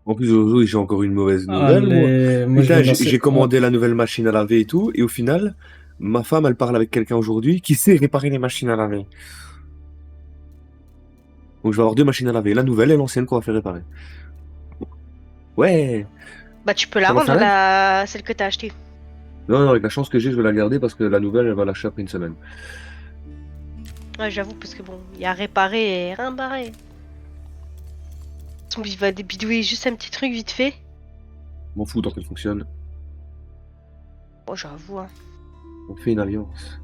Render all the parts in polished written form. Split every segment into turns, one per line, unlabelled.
En plus, aujourd'hui, j'ai encore une mauvaise nouvelle, moi.
Allez, moi je
Putain,
viens
j'ai
lancer. Oh.
commandé la nouvelle machine à laver et tout, et au final, ma femme, elle parle avec quelqu'un aujourd'hui qui sait réparer les machines à laver. Donc, je vais avoir deux machines à laver, la nouvelle et l'ancienne qu'on va faire réparer. Ouais!
Bah, tu peux la
Ça va,
rendre,
ça l'aide?
celle que t'as achetée.
Non, non, avec la chance que j'ai, je vais la garder parce que la nouvelle, elle va lâcher après une semaine.
Ouais, j'avoue, parce que bon, il y a réparé et rien barré. Il va bidouiller juste un petit truc vite fait.
M'en fous tant qu'elle fonctionne.
Oh, j'avoue, hein.
On fait une alliance.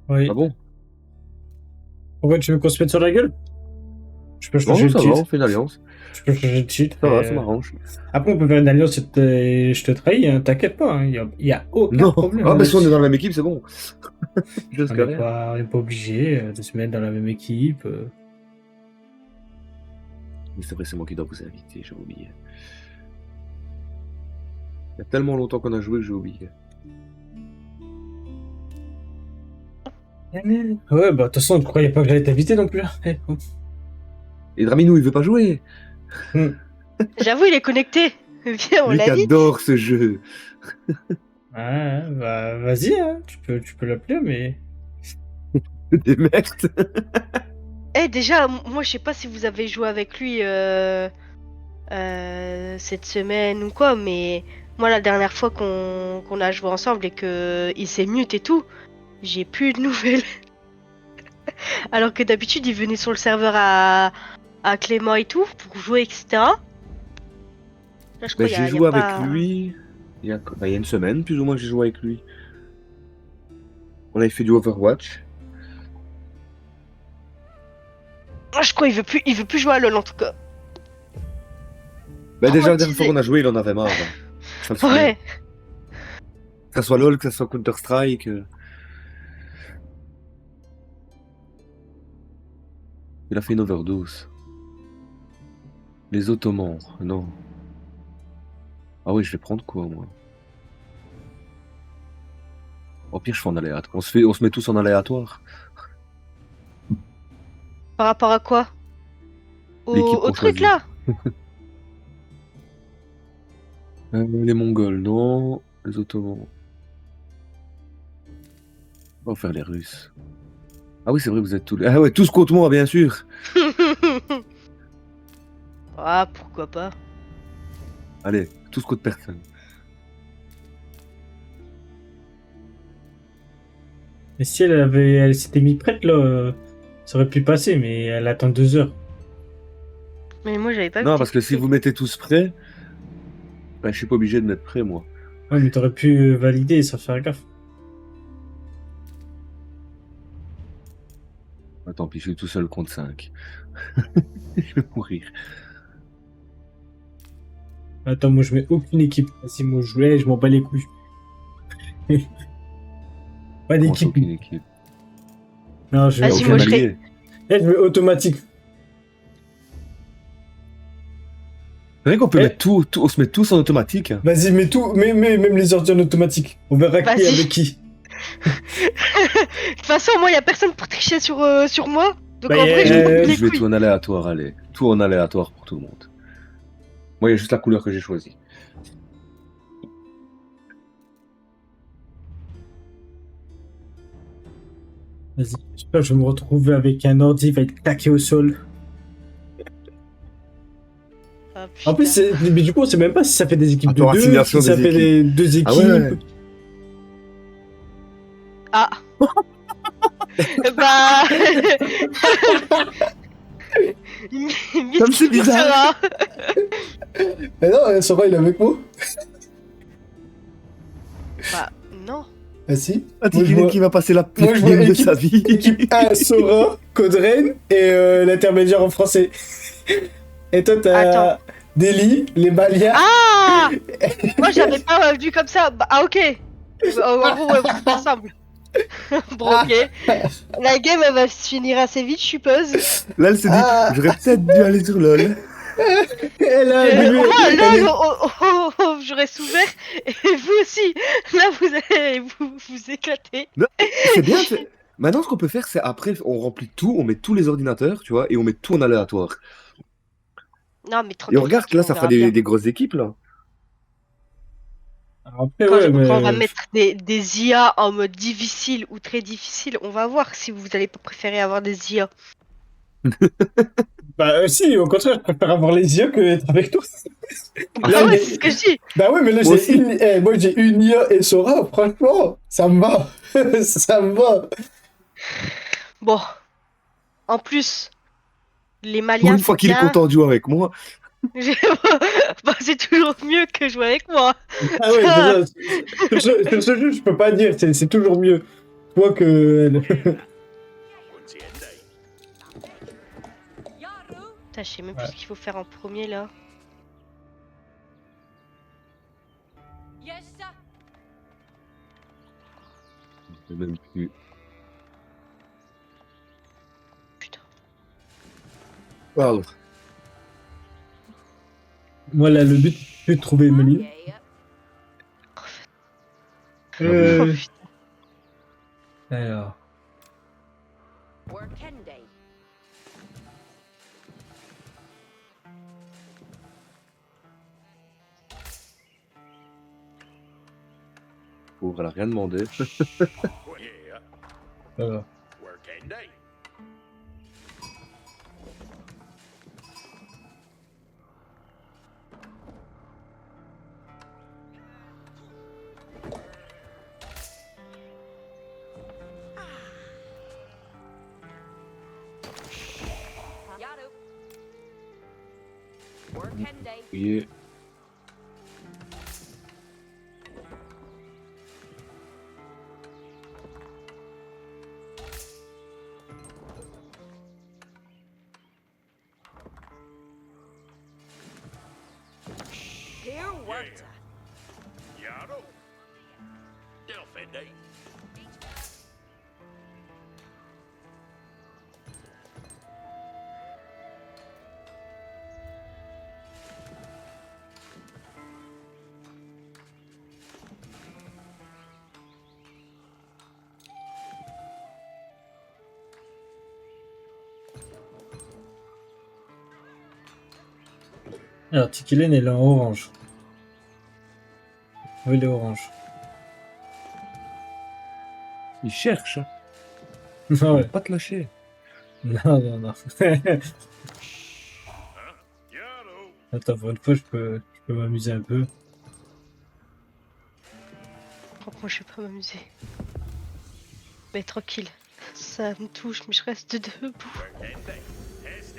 Ah
Oui.
bon?
Pourquoi tu veux qu'on se mette sur la gueule? Je peux
Non,
changer le
ça va, on
titre.
fait une alliance.
Je peux changer le titre.
Ça va, ça m'arrange.
Après, on peut faire une alliance et je te trahis, hein, t'inquiète pas, il y a aucun
Non!
problème
Ah, bah si on est
là-dessus.
dans la même équipe, c'est bon. Je
On
risque
n'est
rien.
pas obligé de se mettre dans la même équipe.
Mais c'est vrai, c'est moi qui dois vous inviter, j'ai oublié. Il y a tellement longtemps qu'on a joué que j'ai oublié.
Ouais, bah de toute façon, tu croyais pas que j'allais t'inviter non plus.
Et Draminou, il veut pas jouer!
J'avoue, il est connecté. Viens, on
Lui qui
l'invite.
adore ce jeu.
Ouais, bah vas-y, hein, tu peux l'appeler, mais.
Des merdes.
Eh, déjà, moi, je sais pas si vous avez joué avec lui cette semaine ou quoi, mais moi, la dernière fois qu'on a joué ensemble et que il s'est mute et tout, j'ai plus de nouvelles. Alors que d'habitude, il venait sur le serveur à Clément et tout pour jouer, etc. Là, je crois
Ben,
qu'il y
j'ai
a, y a
joué avec
pas.
lui il y a une semaine, plus ou moins, j'ai joué avec lui. On avait fait du Overwatch.
Ah, je crois il veut plus jouer à LoL en tout cas.
Ben, déjà, la dernière fois
Traumatisé.
qu'on a joué, il en avait marre, hein. Ça le saoulait.
Ouais.
Que ça soit LoL, que ça soit Counter-Strike. Il a fait une overdose. Les Ottomans, non. Ah oui, je vais prendre quoi, moi? Au pire, je fais en aléatoire. On se met tous en aléatoire.
Par rapport à quoi?
L'équipe
Au
qu'on
truc
choisit.
là?
Les Mongols, non. Les Ottomans. On va faire les Russes. Ah oui, c'est vrai, vous êtes tous les... Ah ouais, tous contre moi, bien sûr.
Ah, pourquoi pas.
Allez, tous contre personne.
Mais si elle s'était mis prête là, ça aurait pu passer, mais elle attend 2 heures.
Mais moi, j'avais pas vu
Non,
tes
parce que si
trucs.
vous mettez tous prêts, ben, je suis pas obligé de mettre prêt, moi.
Ouais, mais t'aurais pu valider sans faire gaffe.
Ah, tant pis, je suis tout seul contre 5. Je vais mourir.
Attends, moi je mets aucune équipe. Si moi je jouais, je m'en bats les couilles. Pas
Comment ça,
d'équipe.
aucune équipe?
Non,
Y'a
Vas-y,
je vais
moi,
aucun
je
mettre.
serais.
allié.
Eh, je mets automatique.
C'est vrai qu'on peut
Eh,
mettre on se met tous en automatique.
vas-y, mets tout, mets même les ordi en automatique. On verra qui
Vas-y.
avec qui.
De toute façon, moi, y a personne pour tricher sur moi. Donc,
Bah,
en vrai, je m'en bats les
Je vais tout
couilles.
en aléatoire, allez. Tout en aléatoire pour tout le monde. Moi, il y a juste la couleur que j'ai choisie.
Vas-y, j'espère que je vais me retrouver avec un ordi, il va être claqué au sol.
Ah,
En plus,
putain.
mais du coup, on sait même pas si ça fait des équipes de
Attends,
deux,
assignation
si ça
des
fait
équipes.
des deux
Ah ouais,
équipes.
ouais.
Ah. Bah.
Comme c'est bizarre.
Mais non, Sora, il est avec moi.
Bah, non.
Ah si.
Ah,
Moi, je vois,
qui va passer la
moi,
pire
je vois
game de sa vie.
équipe 1, Sora, Codren et l'intermédiaire en français. Et toi,
Attends.
t'as Delhi, les Maliens.
Ah. Moi, j'avais pas vu comme ça. Bah, ah, ok. En gros, ouais, vous êtes ensemble. Bon, ok. La game, elle va se finir assez vite, je suppose.
Là, elle se dit,
Ah.
j'aurais peut-être dû aller sur LoL.
Elle a
Au
début,
moins,
elle
là,
est-
j'aurais souffert. Et vous aussi. Là, vous allez vous éclater.
Non, c'est bien. Maintenant, ce qu'on peut faire, c'est après, on remplit tout, on met tous les ordinateurs, tu vois, et on met tout en aléatoire.
Non, mais
Et
tranquille,
regarde,
tranquille,
là,
on
ça fera
verra bien.
des grosses équipes, là.
Alors après, ouais,
Quand on va
mais...
mettre des IA en mode difficile ou très difficile, on va voir si vous allez pas préférer avoir des IA.
Bah si, au contraire, je préfère avoir les yeux que être avec toi.
Ah
Là,
ouais, c'est ce que je dis.
Bah ouais, mais là,
Moi aussi.
moi, j'ai une IA et Sora, franchement, ça me va. Ça me va.
Bon, en plus, les
Pour
Maliens,
une fois
c'est
qu'il est
bien.
content de jouer avec moi.
Bah, c'est toujours mieux que jouer avec moi.
Ah ouais, c'est
Ça.
ça. Sur ce jeu, je peux pas dire, c'est toujours mieux. Toi que elle.
Putain, je sais même plus
Ouais.
ce qu'il faut faire en premier là.
Je sais même plus.
Putain.
Pardon.
Moi, là, le but, c'est de trouver Emily.
Oh,
Euh...
putain.
Alors.
Pauvre, elle a rien demandé.
Alors.
Oui.
Alors, Tikelen, elle est en orange. Oui, il est orange.
Il cherche. Hein.
Ah
Il
ouais.
va pas te lâcher.
Non, non, non. Attends, pour une fois, je peux m'amuser un peu.
Franchement, je vais pas m'amuser. Mais tranquille. Ça me touche, mais je reste debout.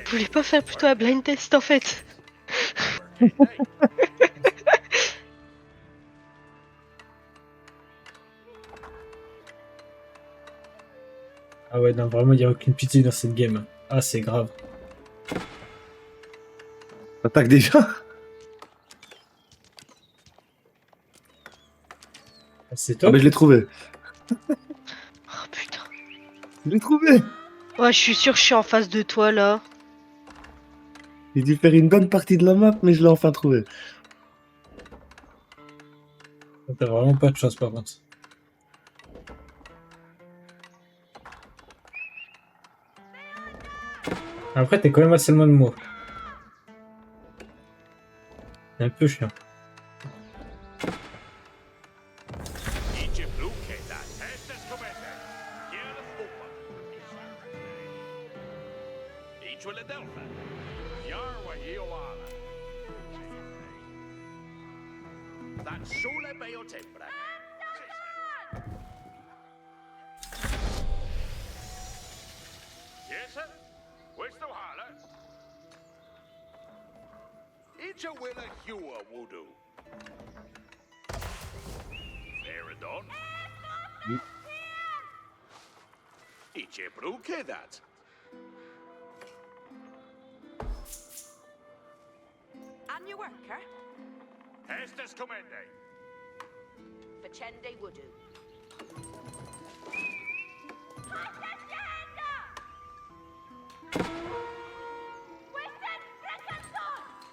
Vous voulez pas faire plutôt un blind test en fait?
Ah ouais, non, vraiment, il n'y a aucune pitié dans cette game. Ah, c'est grave.
Attaque déjà.
Ah, c'est
Ah,
top.
mais je l'ai trouvé.
Oh putain.
Je l'ai trouvé.
Ouais, je suis sûr que je suis en face de toi là.
J'ai dû faire une bonne partie de la map, mais je l'ai enfin trouvé.
T'as vraiment pas de chance, par contre. Après, t'es quand même assez loin de moi. C'est un peu chiant.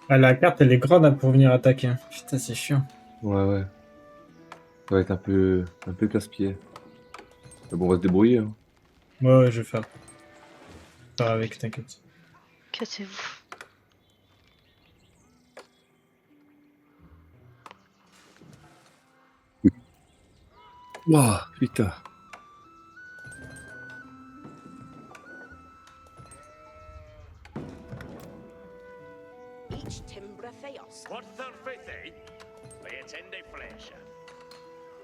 Ah, la carte, elle est grande pour venir attaquer. Putain, c'est chiant.
Ouais, ouais. Ça va être un peu casse-pied. Mais bon, on va se débrouiller. Hein.
Ouais, ouais, je vais faire. Faire avec, t'inquiète.
Cassez-vous.
Ouah, putain.
Each timbra theos.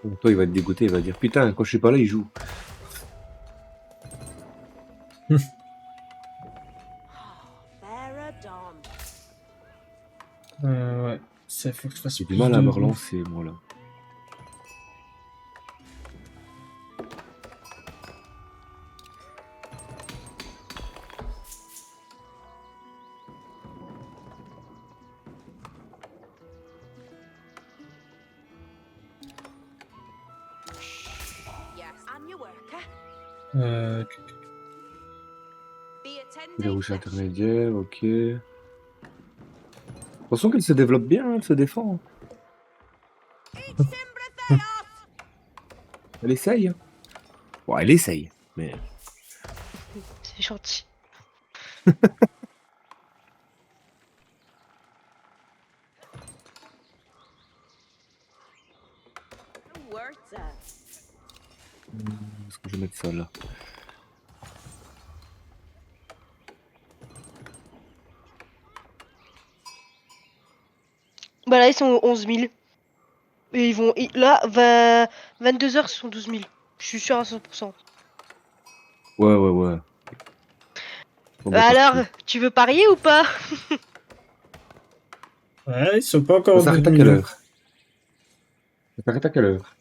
Bon, toi, il va être dégoûté, il va dire putain, quand je suis pas là, il joue.
Farah dawn.
Ouais. Ça faut que je fasse
J'ai du
plus
mal à
de
me
bouffe.
relancer, moi là.
Yes. And your worker.
Euh,
Be
Les
attending.
rouges intermédiaires, ok. Attention qu'elle se développe bien, elle se défend.
Each timbra theos.
Elle essaye. Hein. Bon, elle essaye, mais...
C'est gentil.
Wurta.
Est-ce que je vais mettre ça là?
Bah là, ils sont 11 000. Et ils vont. Là, 22 heures, ce sont 12 000. Je suis sûr à 100%.
Ouais, ouais, ouais. Bon, bah,
Alors,
parti.
tu veux parier ou pas?
Ouais, ils sont pas encore
Ça s'arrête à quelle heure? Ça s'arrête à quelle heure?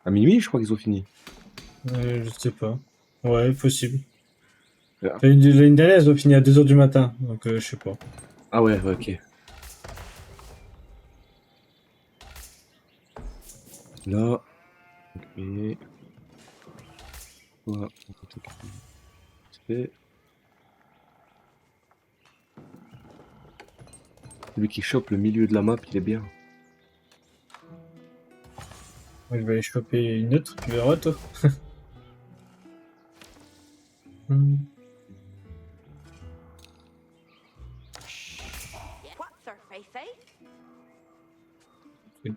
À minuit, je crois qu'ils ont fini.
Je sais pas. Ouais, possible.
Ouais.
Enfin, l'année dernière, ils ont fini à 2h du matin. Donc, je sais pas.
Ah ouais, ouais, ok. Là. Ok. Voilà. C'est celui qui chope le milieu de la map, il est bien.
Moi, je vais aller choper une autre. Tu verras, toi. Hmm.
What surface,
Il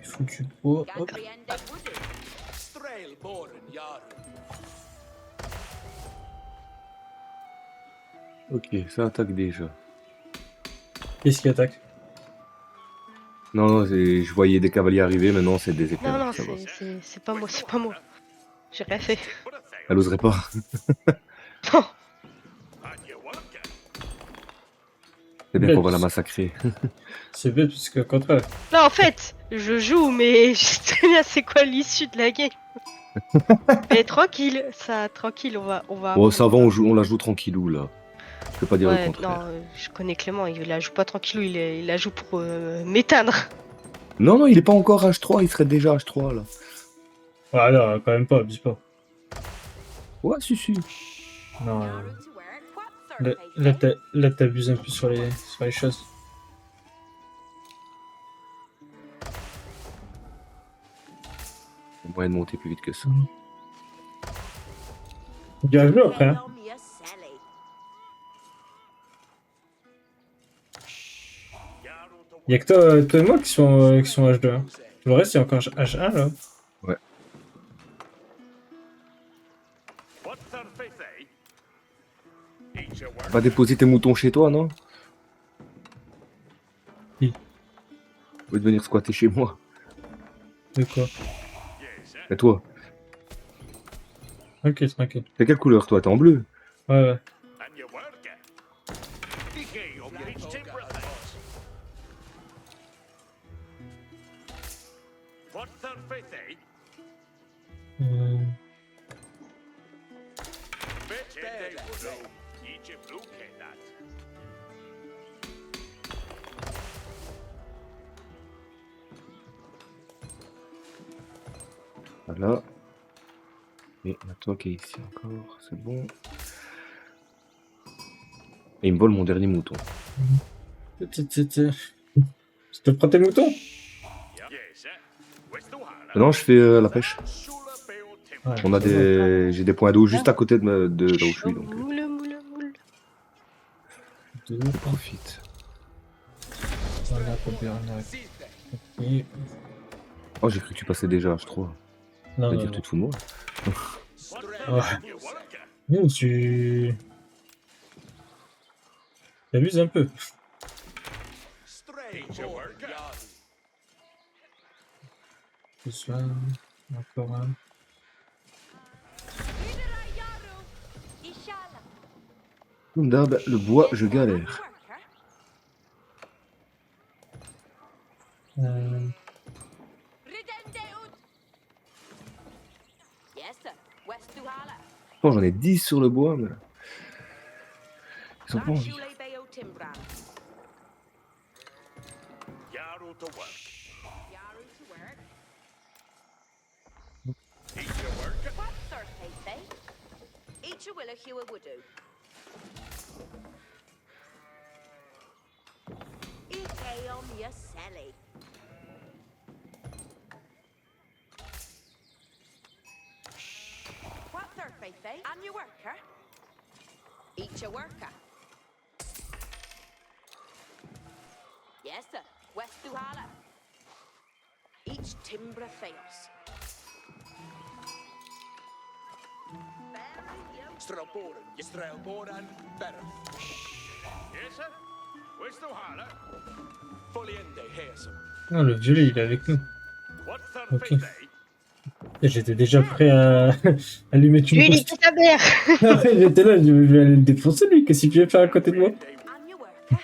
faut du bois. Hop.
Gandriende wooded.
Strail Boren Yar.
Ok, ça attaque déjà.
Qu'est-ce qui attaque?
Non, non, je voyais des cavaliers arriver, maintenant c'est des éclairs.
Non, non,
ça va.
c'est pas moi, c'est pas moi. J'ai rien fait.
Elle oserait pas.
Non.
C'est bien
Ouais,
qu'on va la massacrer.
C'est bête, parce qu'au contraire.
Là, en fait, je joue, mais je sais très bien c'est quoi l'issue de la game. Mais tranquille, ça, tranquille, on va.
Bon, ça va, on la joue tranquillou là. Je peux pas dire le
Ouais,
contraire.
non, je connais Clément, il la joue pas tranquillou, il la joue pour m'éteindre.
Non, non, il est pas encore H3, il serait déjà H3 là.
Ah non, quand même pas, abuse pas.
Ouais, si.
Non,
Yarrow to work. What
là,
surface,
là, t'abuses un peu sur les choses.
Il y a moyen de monter plus vite que ça.
Bien joué après, hein.
Allow me a selly.
Y'a que toi et moi qui sont H2. Hein. Le reste, c'est encore H1 là.
Va déposer tes moutons chez toi, non?
Oui.
Ou de venir squatter chez moi.
De quoi?
Et toi?
Ok, tranquille.
T'es quelle couleur toi? T'es en bleu?
Ouais. Euh,
Voilà. Et il y a toi qui est ici encore, c'est bon. Et il me vole mon dernier mouton.
Je te prends tes moutons?
Non, je fais la pêche.
Ouais,
On a j'ai des points d'eau juste à côté de là où je suis, donc
Moule.
Deux.
je profite.
Voilà, pas bien, on a- Et-
Oh, j'ai cru que tu passais déjà H3.
Non,
va
non,
dire
non.
tu te fous de moi.
Ouais. Non, tu... T'abuses un peu.
Strailborn Jarl.
Ce soir, encore un.
Videra Yaru. Ishala.
Comme d'hab, le bois, je
Yes, sir. And you
galère.
worker? Ridendeud. Yes, sir. West Duhala.
Bon, j'en ai 10 sur le bois, mais... Ils ont pas
That
envie.
Shule Bayo Timbran.
Jarl to work.
Yaru to work.
Eat your work.
What sir Faith? Each a will a Hugh would do. Ikeom Yaseli. What sir Faith? And your worker? Each a worker. Yes, sir. West Duhala. Each Timbra fails.
Strailborn. Strailborn Berth. Yes, sir. Where's the Hala? Foliende Hesum.
Non, le violet, il est avec nous.
What
Ok.
Thursday?
Et j'étais déjà prêt à, à lui mettre
Lui,
une
il
poste.
était sa mère.
Après, j'étais là, je vais aller le défoncer, lui. Qu'est-ce qu'il vient faire à côté de moi?
And your worker?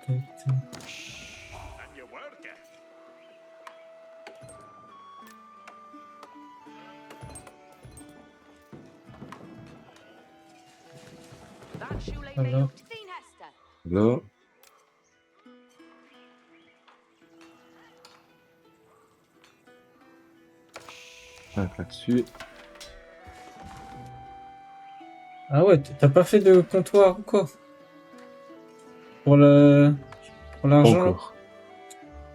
Tac, tac.
And your worker.
That Shule
Hello.
Bayo Teen Hester.
Là. Tac, là-dessus.
Ah ouais, t'as pas fait de comptoir ou quoi? Pour le... Pour
Pas
l'argent, là?
encore.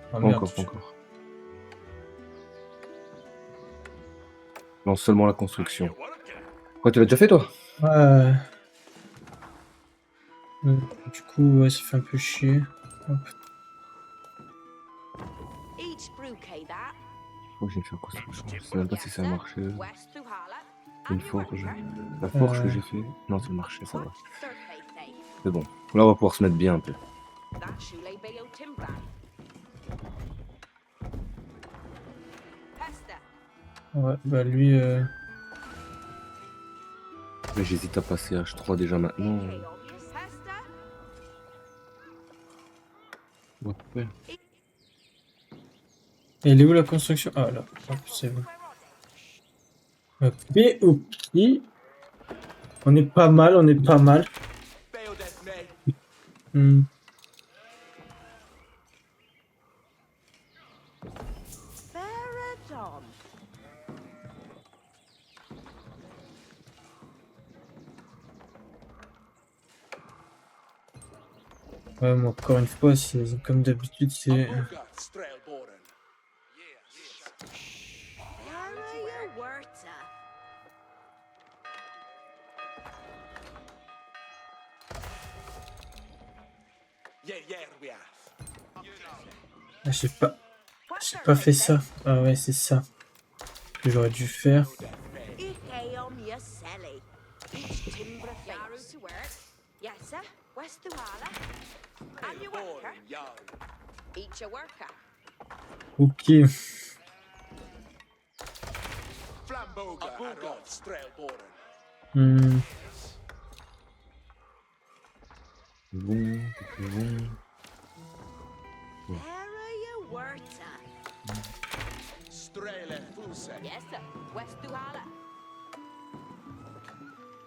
Ah,
Pas
merde.
encore, pas encore. Lance seulement la construction.
Your worker.
Quoi, tu l'as déjà fait, toi?
Ouais. Du coup, ouais, ça fait un peu chier. Hop.
Each Brukay that.
Oh, j'ai fait construction. Je sais même pas si ça a marché.
West Duhala.
Une
And your
forge.
worker?
La forge que j'ai fait. Non, ça marché, ça va.
What sir Faith?
C'est bon. Là, on va pouvoir se mettre bien un peu.
That Shule Bayo Timbran. Hester.
Ouais, bah lui...
Mais j'hésite à passer H3 déjà maintenant.
Ikeom Hester.
Ouais.
Et elle est où la construction? Ah là, hop, c'est bon. Ok, ok. On est pas mal, on est pas mal.
Beodet me.
Hmm.
Faradon.
Ouais, mais encore une fois, c'est comme d'habitude, c'est...
Abugat Strailborn. Yes.
Araya Werta.
Yerwiath.
Ah, j'ai pas fait ça. Ah ouais, c'est ça que j'aurais dû faire.
Ikeom Yaseli. Each Timbra Yaru to work. Yes, sir. West Duhala. And your worker?
Strailborn Jarl.
Each a worker.
Ok.
Flamboga Abugat Strailborn.
Hmm.
Bon, c'est bon.
Araya Werta.
Straile Fuse.
Yes, sir. West Duhala.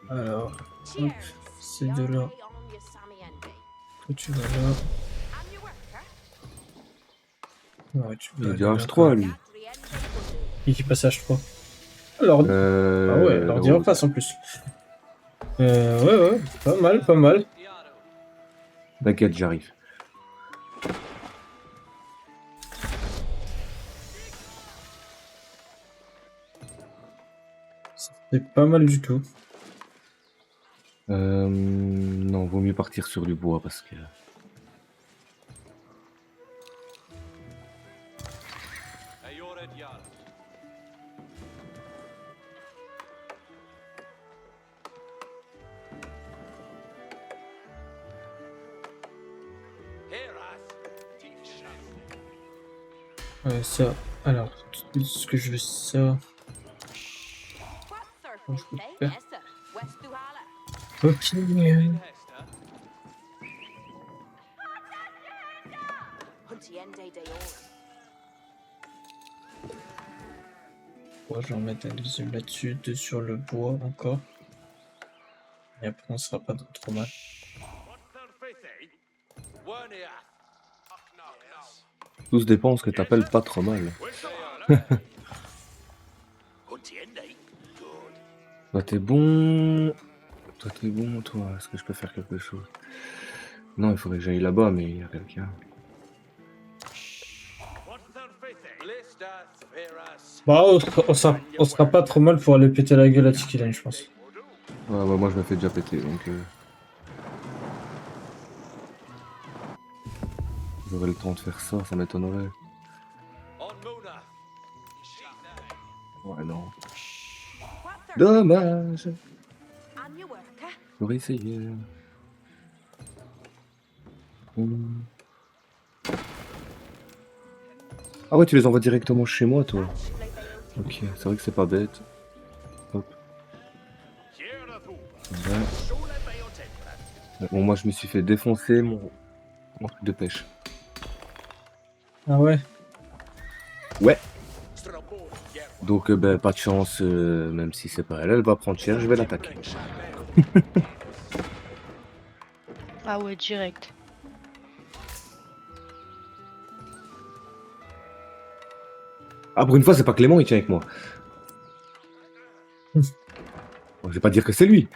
Alors,
Cheers.
c'est de là.
Yarwe on Yasamiende.
Toi, tu vas là.
And your worker?
Ouais, tu
Il
peux
a
aller
dit
là.
H3, lui.
Gatriende Wudu.
Et qui passe H3. Alors, ah ouais, l'ordi en face en plus. Ouais, pas mal, pas mal.
T'inquiète, j'arrive.
C'est pas mal du tout.
Non, vaut mieux partir sur du bois parce que...
Ayored Jarl.
Ça. Alors, est-ce que je veux ça?
What
je peux
surfing
le
day,
faire.
yes, sir. West Duhala.
Ok.
Hunty Ende de Ora.
Ouais, je vais remettre un deuxième là-dessus, deux sur le bois encore. Et après, on sera pas trop mal.
Tout se dépend de ce que t'appelles pas trop mal. Toi t'es bon. Toi t'es bon, toi. Est-ce que je peux faire quelque chose? Non, il faudrait que j'aille là-bas, mais il y a quelqu'un.
Bah, on sera pas trop mal pour aller péter la gueule à Tikilan, je pense.
Ouais, ouais, moi je me fais déjà péter, donc... J'aurais le temps de faire ça, ça m'étonnerait. Ouais, non.
What surfing?
Dommage.
And your worker?
J'aurais essayé. Hmm. Ah ouais, tu les envoies directement chez moi, toi. Ok, c'est vrai que c'est pas bête. Hop. Voilà. Bon, moi je me suis fait défoncer mon truc de pêche.
Ah ouais?
Ouais. Donc ben, pas de chance, même si c'est pas elle, elle va prendre cher, je vais l'attaquer.
Ah ouais, direct.
Ah, pour une fois, c'est pas Clément, il tient avec moi. Bon, je vais pas dire que c'est lui.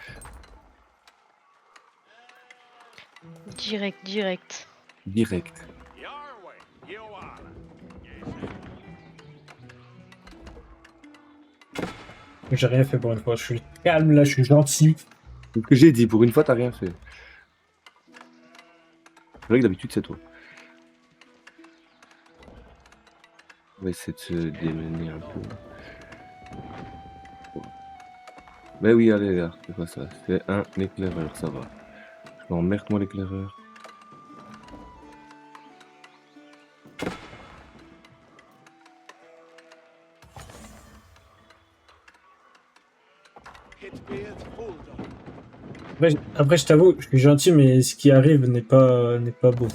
Direct, direct.
Direct.
J'ai rien fait pour une fois, je suis calme là, je suis gentil.
C'est ce que j'ai dit, pour une fois, t'as rien fait. C'est vrai que d'habitude, c'est toi. On va essayer de se démener un peu. Mais oui, allez, là, c'est quoi ça? C'est un éclaireur, ça va. Je m'emmerde, moi, l'éclaireur.
Après, je t'avoue, je suis gentil, mais ce qui arrive n'est pas beau.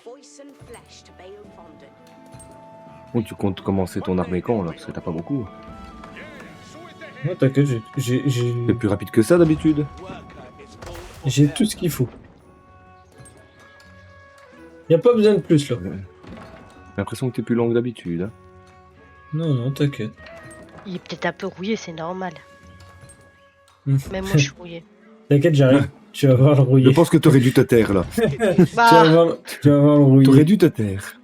Voice and flesh to Bale Fondon.
Bon, tu comptes commencer ton armée quand, là? Parce que t'as pas beaucoup.
Non, t'inquiète,
C'est plus rapide que ça, d'habitude.
j'ai tout ce qu'il faut. Y a pas besoin de plus là.
J'ai l'impression que t'es plus lent que d'habitude. Hein.
Non, non, t'inquiète.
Il est peut-être un peu rouillé, c'est normal.
Hmm.
Même moi, je suis rouillé.
T'inquiète, j'arrive. Tu vas voir le
Je
rouiller.
pense que t'aurais dû te taire, là.
Bah,
Tu vas voir le rouiller.
T'aurais dû te taire.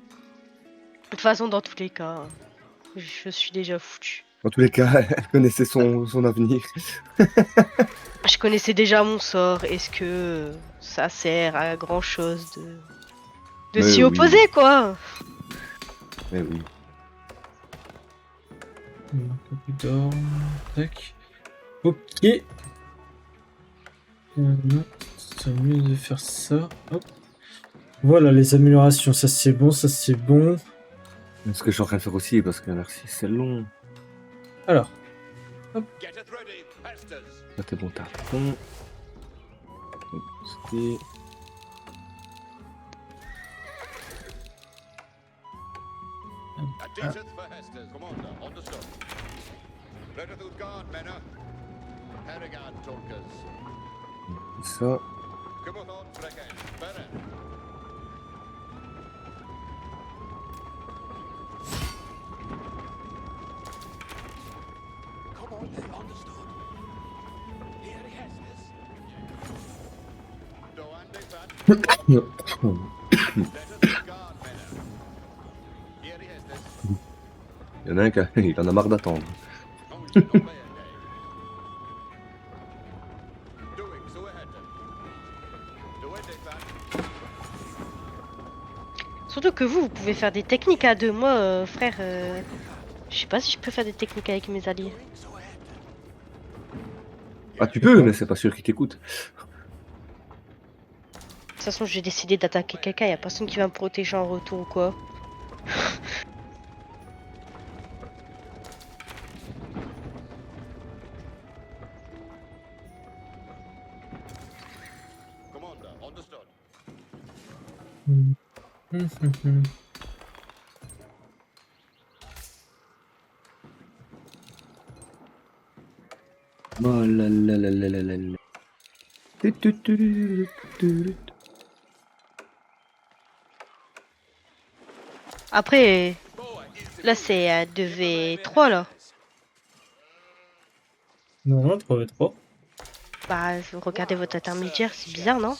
de toute façon, dans tous les cas, je suis déjà foutu.
En tous les cas, elle connaissait son avenir.
Je connaissais déjà mon sort. Est-ce que ça sert à grand chose de
Mais
s'y
oui.
opposer, quoi?
Mais oui.
Un peu plus d'or. Tac. Ok. C'est mieux de faire ça. Hop. Voilà les améliorations. Ça c'est bon, ça c'est bon.
Ce que je suis en train de faire aussi, parce que merci, c'est long.
Alors.
Là, t'es bon, t'as fond. C'était... ça. Il y en a un qui il en a marre d'attendre.
Surtout que vous pouvez faire des techniques à deux. Moi, frère, je sais pas si je peux faire des techniques avec mes alliés.
Ah, tu peux, mais c'est pas sûr qu'il t'écoute.
façon, j'ai décidé d'attaquer quelqu'un, y a personne qui va me protéger en retour ou quoi.
Commander, understood.
Oh là là là là là là là.
Après, là c'est 2v3 là.
Non, 3v3.
Bah, regardez votre intermédiaire, c'est bizarre, non?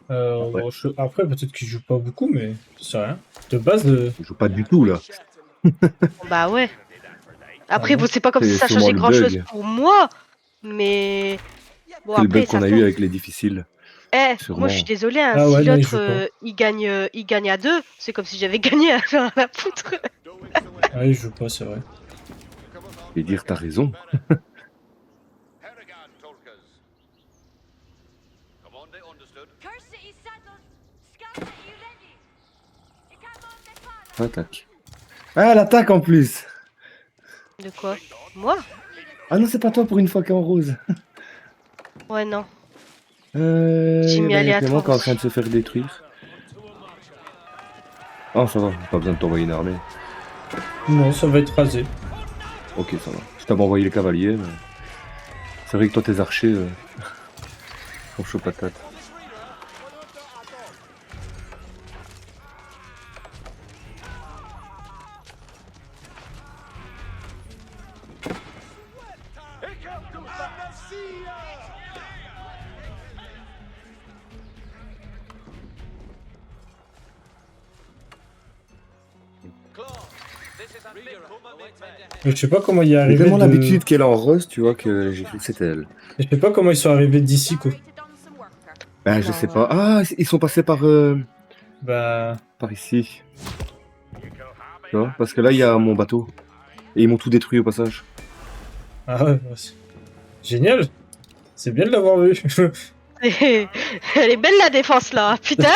Ouais.
Bon, après, peut-être qu'il joue pas beaucoup, mais c'est rien. De base,
Je joue pas du tout là.
Bah ouais. Après,
Ah
bon, c'est pas comme si ça
C'est sûrement
changeait
le
grand chose
bug.
pour moi, mais bon,
C'est le
après,
bug qu'on
ça
a
tourne.
eu avec les difficiles.
Moi je suis
Sûrement.
désolée, hein,
Ah ouais,
si
non, il
l'autre
joue pas.
il gagne à 2, c'est comme si j'avais gagné à rien à foutre.
Ah, il joue pas, c'est vrai.
Et dire t'as raison.
Harrigan, Tolkers. Commander, understood.
Cursity saddles. Scout you ready. You come on the father.
Attaque.
Ah, elle attaque en plus.
De quoi? Moi?
Ah non, c'est pas toi pour une fois qu'en rose.
Ouais, non. J'ai
Il
mis
y a
aléatoire
Clément qui est en
aussi.
train de se faire détruire.
Ah ça va, pas besoin de t'envoyer une armée.
Non, ça va être rasé.
Ok, ça va. Je t'avais envoyé les cavaliers, mais... C'est vrai que toi tes archers sont chaud patate.
Mais je sais pas comment il est
J'ai
arrivé
tellement
de...
l'habitude qu'elle est en rose, tu vois, que j'ai cru que c'était elle.
Je sais pas comment ils sont arrivés d'ici, quoi.
Bah, je
Non,
sais pas. Ah, ils sont passés par
Bah...
ici. Tu vois, parce que là, il y a mon bateau. Et ils m'ont tout détruit au passage.
Ah ouais, bah, génial. C'est bien de l'avoir vu.
Elle est belle la défense là, putain!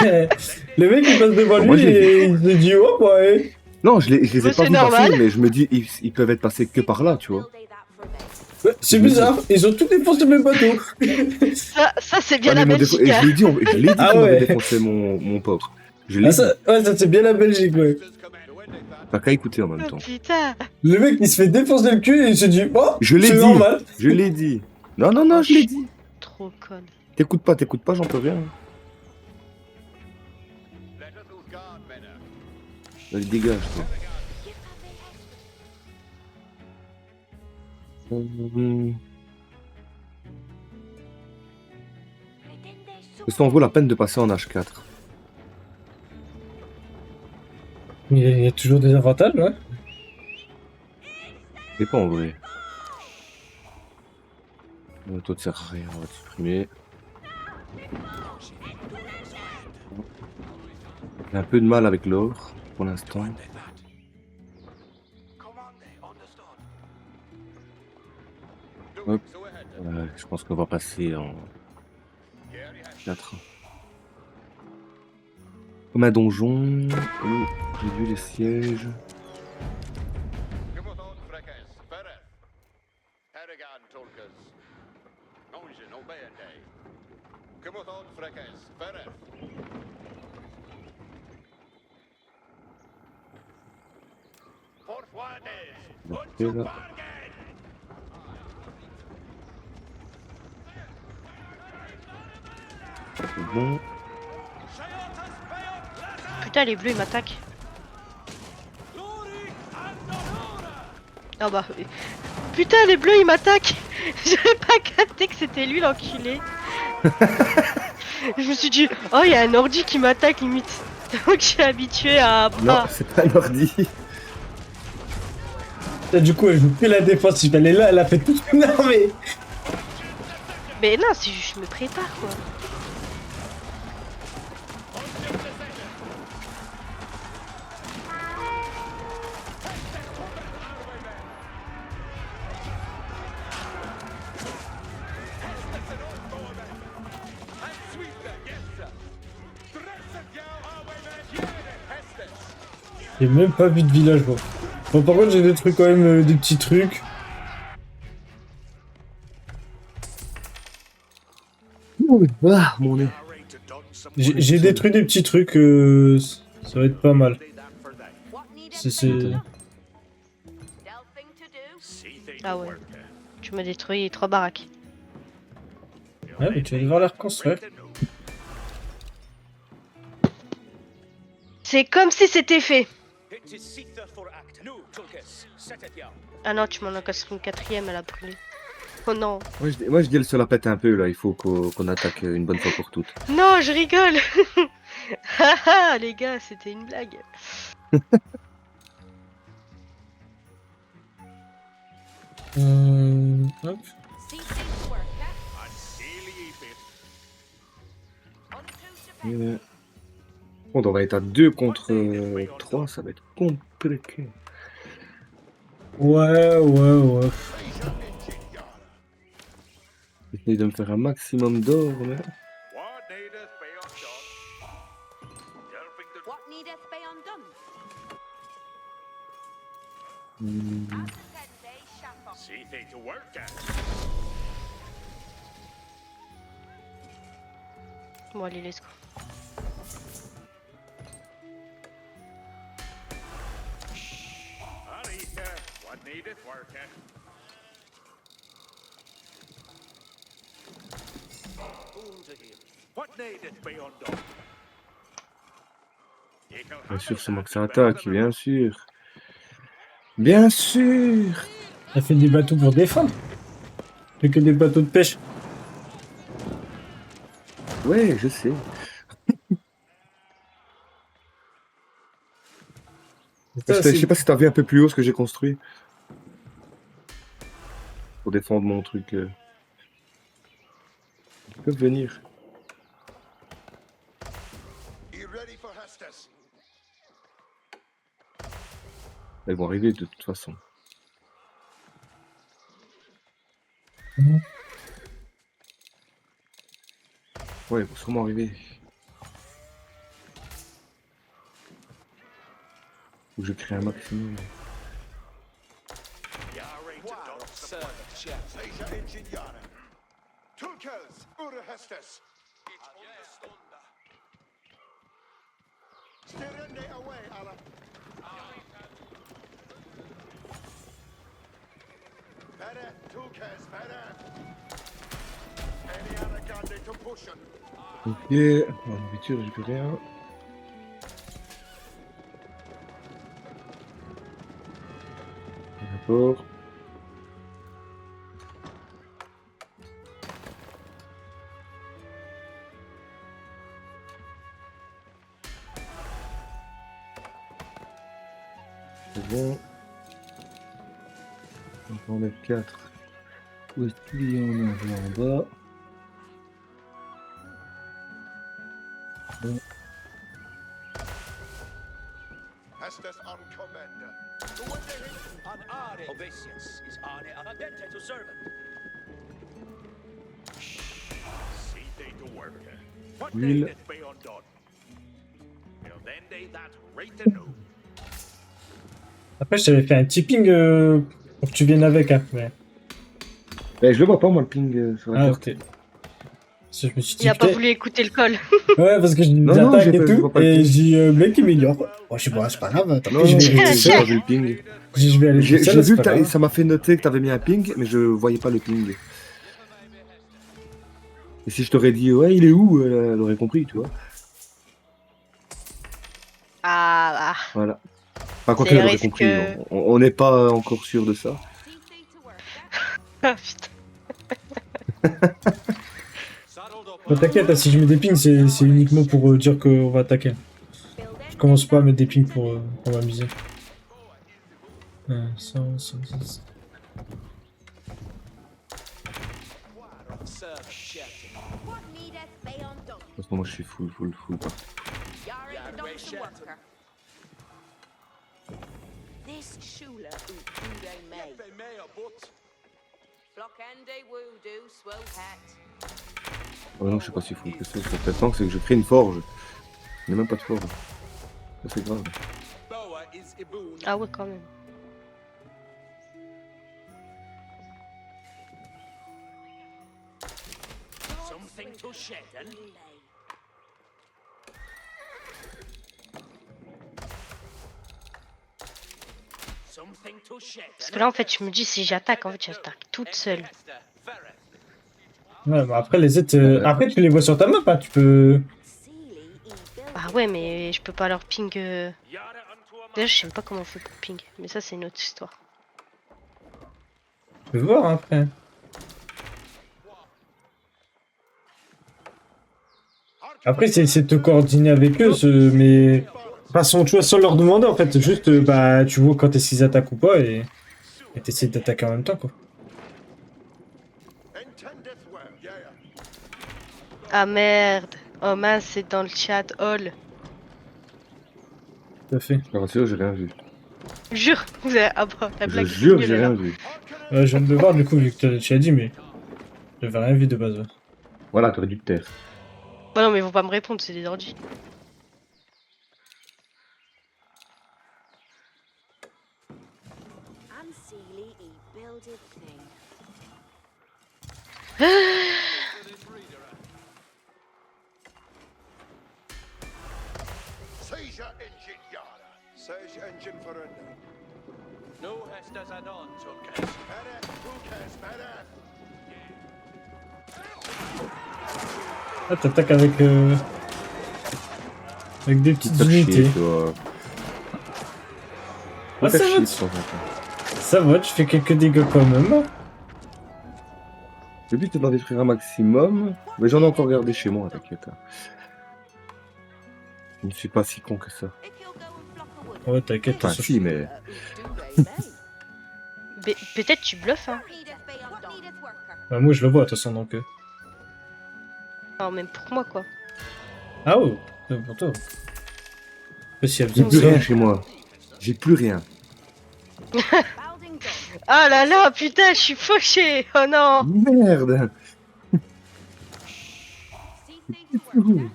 Le mec, il passe devant
Bon, moi,
lui
j'ai
et il se dit, oh, ouais.
Non, je les ai
Bah,
pas
c'est
vus
normal.
passer, mais je me dis, ils peuvent être passés que par là, tu vois.
C'est bizarre, ils ont tout défoncé le même bateau.
Ça c'est bien
Ah,
la
mais ils m'ont
Belgique.
Et
hein.
je l'ai dit, je l'ai dit
Ah
qu'on
ouais.
avait défoncé mon port. Je l'ai
Ah,
dit.
ça c'est bien la Belgique, ouais.
T'as qu'à écouter en même
Oh,
temps.
putain!
Le mec, il se fait défoncer le cul et il se dit, oh,
Je l'ai
c'est
dit.
normal.
Je l'ai dit. Non, non,
Oh,
non, je l'ai
je-
dit.
Trop conne.
T'écoutes pas, j'en peux rien. Allez, dégage, toi. Ça en vaut la peine de passer en H4.
Il y a toujours des avantages, ouais.
Mais pas en vrai. Toi tu sers à rien, on va te supprimer. J'ai un peu de mal avec l'or pour l'instant. Hop. Je pense qu'on va passer en 4. Comme un donjon. Oh, j'ai vu les sièges. Ok, là. C'est bon.
Putain, les bleus ils m'attaquent. Ah bah. Putain, les bleus ils m'attaquent! J'avais pas capté que c'était lui l'enculé. Je me suis dit, oh, il y a un ordi qui m'attaque limite. Donc je suis habitué à.
Non,
Ah,
c'est pas un ordi.
Là, du coup, elle joue plus la défensive. Elle est là, elle a fait toute une armée.
mais non, c'est juste je me prépare quoi.
J'ai même pas vu de village, moi. Bon, par contre, j'ai des trucs quand même, des petits trucs.
Ah, mon nez.
J'ai détruit des petits trucs, ça va être pas mal.
What need
C'est...
Delphing to do?
Ah ouais. Tu m'as détruit 3 baraques.
Ouais, mais tu vas devoir les reconstruire.
C'est comme si c'était fait. Ah non, tu m'en as cassé une 4ème, elle a brûlé. Oh non.
Moi, je dis, elle se la pète un peu, là. Il faut qu'on attaque une bonne fois pour toutes.
Non, je rigole. Haha, les gars, c'était une blague.
Hop.
See things work, huh?
Bon, on va être à 2 contre 3, ça va être compliqué.
Ouais.
J'essaye de me faire un maximum d'or, mais...
What needeth be undone?
Delphing to do, swell hat.
Hmm,
Sunday shaffer.
See thee to work at.
Bon, allez, let's go.
Anita, what needeth work at? What needeth be undone?
bien sûr, c'est moi que ça attaque, bien sûr. Bien sûr.
Ça fait des bateaux pour défendre. Fait que des bateaux de pêche.
Ouais, je sais.
Ça,
Je sais pas si t'as vu un peu plus haut ce que j'ai construit. Pour défendre mon truc. Ils peuvent venir.
You ready for Hestus?
Elles vont arriver de toute façon.
Mhm.
Ouais, ils vont sûrement arriver. Faut que je crée un maximum.
Tulkers, Ura Hestus. Stirende away, Allah. Better, Tulkers, better. Any other gun to push on.
Ok, en nourriture, j'ai plus rien. D'accord. C'est bon. On va en mettre 4. Où est-ce qu'il y en a en bas? Bon.
Hestus on commander.
An are Ovasius is ane adente to servant.
See they to work. What
Will.
needeth be undone? Till then they that rate anew.
Après, je t'avais fait un tipping pour que tu viennes avec, hein. Mais...
Ben, je le vois pas, moi, le ping sur la
Ah,
carte.
ok. Parce que je me suis dit,
Il a pas
putain-
voulu écouter le call.
Ouais, parce que je dis
Non, non,
attaque
j'ai
et
pas- je
tout.
vois pas le
Et
ping.
je dis, mec, il m'ignore. Bon, je sais pas, c'est pas grave. Tant
Non,
pis,
non,
je vais
j'ai pas vu le ping.
je vais aller
J'ai
tout seul,
j'ai
c'est
vu,
pas grave.
ça m'a fait noter que t'avais mis un ping, mais je voyais pas le ping. Et si je t'aurais dit, ouais, il est où, elle aurait compris, tu vois.
Ah,
Voilà. Enfin, quoi
C'est
qu'elle aurait
risque
compris,
que-
on n'est pas encore sûr de ça.
See thee to work,
ah putain.
Bon, t'inquiète, hein, si je mets des pings, c'est uniquement pour dire qu'on va attaquer. Je commence pas à mettre des pings pour m'amuser. Ça.
What needeth be undone?
Parce que moi, je suis full partout.
Yari the Dungeon worker. This Shula Ude May. Blockende Woodoo, swell hat.
Oh non, je sais pas si full que ça. Complètement, c'est que je crée une forge. Il n'y a même pas de forge. Ça, c'est grave.
Ah ouais, quand même.
Something to shed, Something to shed.
Parce que là, en fait, je me dis, si j'attaque, en fait, j'attaque toute seule.
Ouais, bah après, les autres, après, tu les vois sur ta map, hein, tu peux.
Ah ouais, mais je peux pas leur ping. Déjà, je sais même pas comment on fait pour ping. Mais ça, c'est une autre histoire.
Tu peux voir, hein, après. Après, c'est de te coordonner avec eux, mais. Pas sans, tu vois, sans leur demander, en fait. Juste, bah, tu vois quand est-ce qu'ils attaquent ou pas et t'essaies d'attaquer en même temps, quoi.
Ah merde. Oh mince, c'est dans le chat. Hall.
Tout à fait.
Je te rassure, j'ai rien vu.
Jure. Vous avez... Ah bah, la
Je
blague est
jure,
nulle,
j'ai rien
alors.
vu.
Ouais, je viens de le voir, du coup, vu que tu as dit, mais. J'avais rien vu de base, ouais.
Voilà, t'aurais dû te taire.
Bah non, mais ils vont pas me répondre, c'est des ordi.
Unseelie e builded thing.
Seizure engine yada. Seizure engine for a
No Hester's add-on, Tulkas.
Better, who cares better?
Ah, t'attaques avec. Avec des petites
Faire chier,
unités.
tu vois.
Ah,
Faut
ça
faire
va,
chier de temps en temps.
ça va, tu fais quelques dégâts quand même.
Le but est d'en détruire un maximum, mais j'en ai encore gardé chez moi, t'inquiète. Je ne suis pas si con que ça.
If you'll go and flock a wood.
Ouais, t'inquiète,
Enfin,
attention.
si, mais...
Peut-être tu bluffes, hein.
What needeth worker?
Bah, moi, je le vois, de toute façon, donc.
Alors, même pour moi, quoi.
Ah, oh, c'est pour toi. S'il y a
J'ai
besoin de
plus rien
ça.
chez moi. J'ai plus rien.
Balding dog.
Ah là là, putain, je suis fauché. Oh non.
Merde!
See things worker.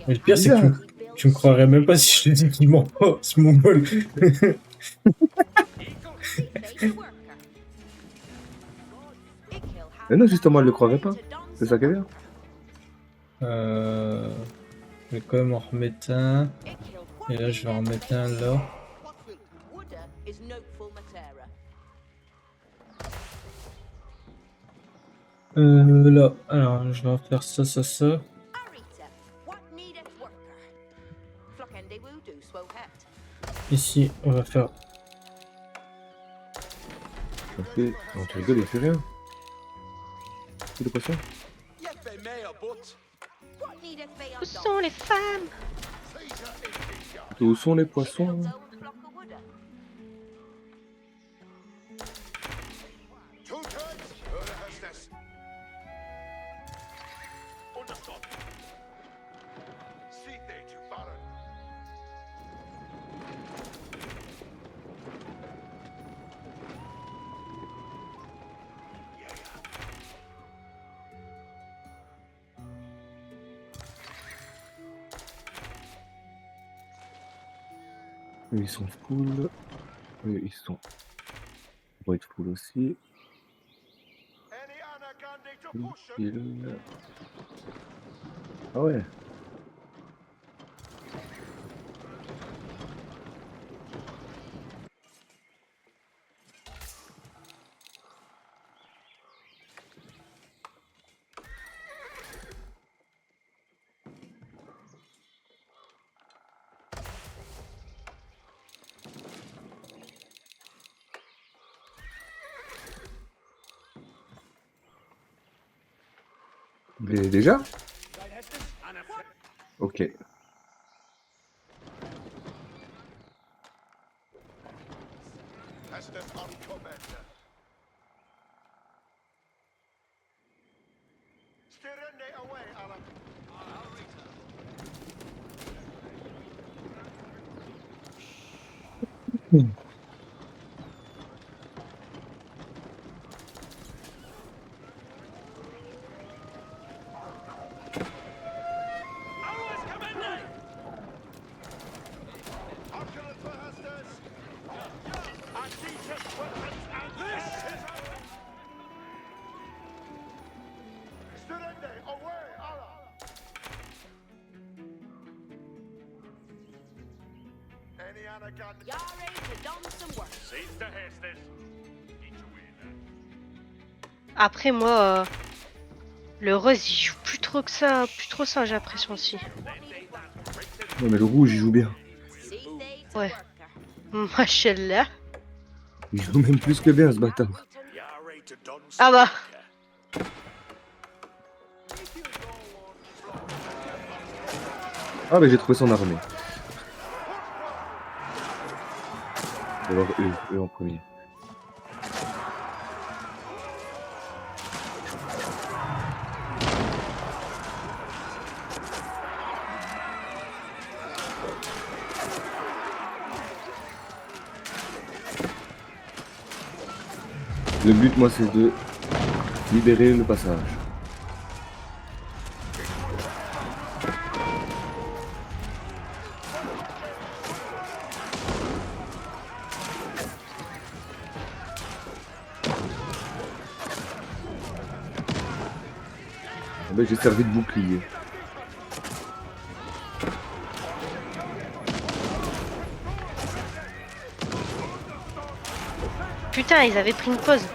Mais le pire, c'est que tu me croirais même pas si je te dis qu'il ment pas, ce mongol.
Mais non, justement, elle le croirait pas. C'est ça qu'elle est.
Je vais quand même en remettre un. Et là, je vais en remettre un là. Là. Alors, je vais en faire ça, ça, ça. Ici, on va faire.
Ok, non, tu rigoles, il fait rien. C'est le poisson.
Où sont les femmes?
Où sont les poissons? Eux, ils sont full. Eux, ils sont. Ils vont être full aussi. Il... Ah ouais. Mais déjà? Ok.
You're ready to done some work.
Cease to haste it. Get your way then.
Après, moi, le rose, il joue plus trop que ça, plus trop ça, j'ai l'impression aussi.
Non, mais le rouge, il joue bien.
See they to
Ouais.
worker.
Machallah.
Il joue même plus que bien, ce bâtard.
You're ready to done
Ah
some
bah.
work.
Ah, mais j'ai trouvé son armée. D'abord, eux en premier. Le but, moi, c'est de libérer le passage. Ah ben, j'ai servi de bouclier.
Putain, ils avaient pris une pause.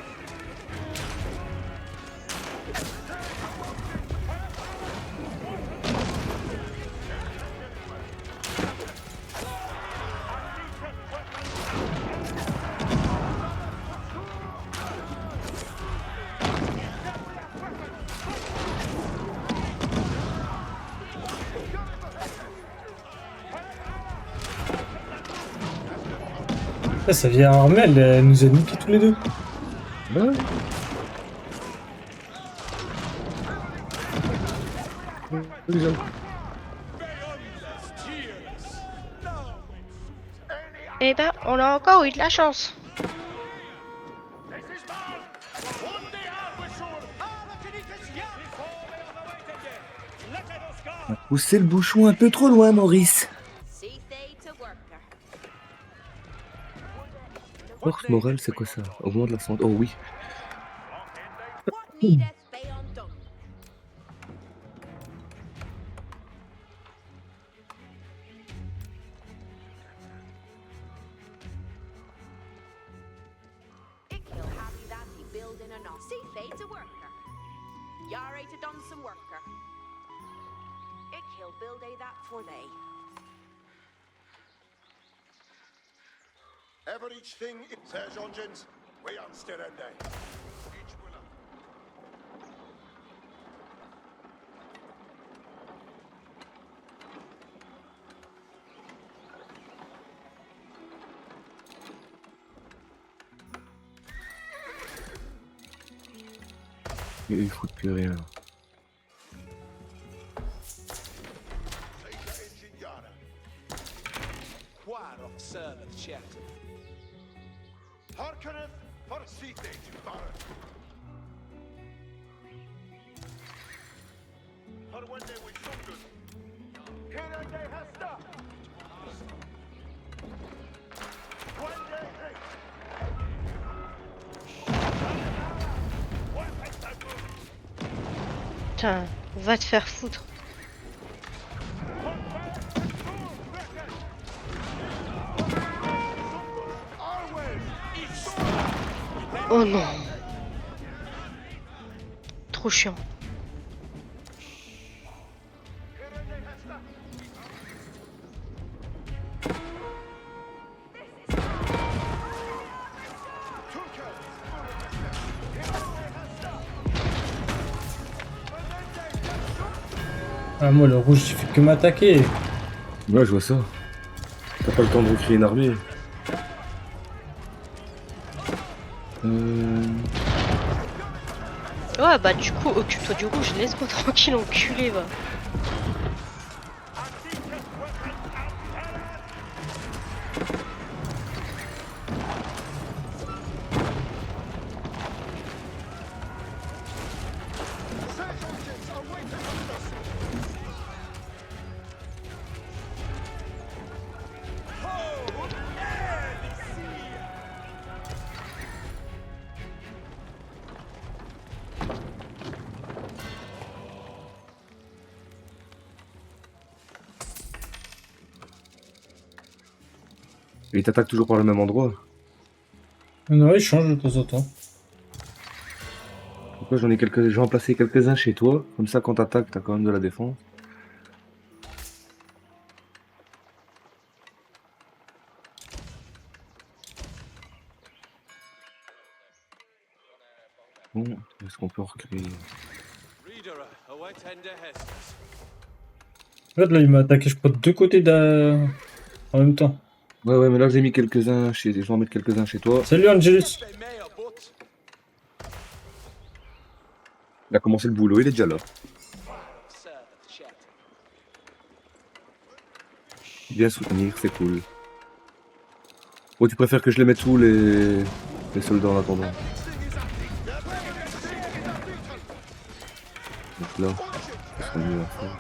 Ça vient Armel, elle nous a niqué tous les deux.
Ouais. Déjà.
Eh ben, on a encore eu de la chance.
Poussez le bouchon un peu trop loin, Maurice.
See they to worker.
Force morale, c'est quoi ça? Augmente la santé. Oh oui.
What needeth be undone? Ik will happy that he building a not. See they to worker. You're ready to done some worker. Ik will build a that for they.
Ever each thing it says, engines, we on still end day. Each winner.
Ils foutent plus rien.
Take the engine yada.
Quite of servant shouted.
Harkeneth for seat to Baron. For when they were so good. Here they has stopped. One day, hey.
Putain, va te faire foutre. Oh non. Trop chiant.
Ah, moi, le rouge, il fait que m'attaquer.
Ouais, je vois ça. T'as pas le temps de recréer une armée.
Ouais, bah du coup, occupe-toi du rouge, laisse-moi tranquille, enculé, va.
Et il t'attaque toujours par le même endroit.
Non, il change de temps en temps.
Pourquoi j'ai en placé quelques-uns chez toi. Comme ça, quand t'attaques, t'as quand même de la défense. Bon, est-ce qu'on peut recréer?
En fait, là, il m'a attaqué, je crois, de deux côtés en même temps.
Ouais, mais là, j'ai mis quelques-uns chez... Je vais en mettre quelques-uns chez toi.
Salut, Angelus.
Il a commencé le boulot, il est déjà là. Bien soutenir, c'est cool. Oh, tu préfères que je les mette où, les soldats en attendant? Donc là, ça serait mieux à faire.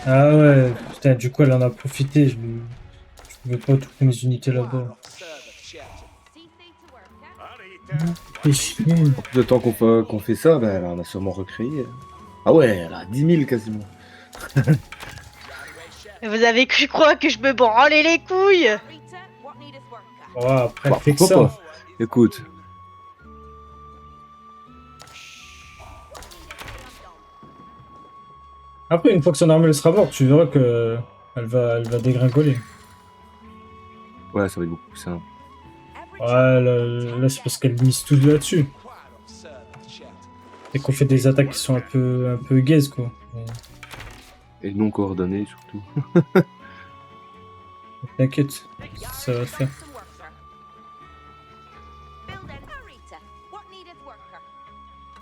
Ah ouais, putain, du coup, elle en a profité. Je pouvais pas trouver mes unités là-bas.
See fate to work,
C'est chiant.
Le temps qu'on fait ça, ben, elle en a sûrement recréé. Ah ouais, elle a 10 000 quasiment.
Vous avez cru quoi que je me branlais les couilles?
Rita, what needeth worker?
Ouais, après,
Bah,
fait que
pourquoi
ça.
pas? Écoute,
Après, une fois que son armée elle sera morte, tu verras que elle va dégringoler.
ouais, ça va être beaucoup plus simple.
Ouais, là, c'est parce qu'elle mise tout là-dessus. Et qu'on fait des attaques qui sont un peu gaze, quoi.
Et non coordonné surtout.
T'inquiète, ça va le faire.
Some worker. Build an Rita, what needeth worker?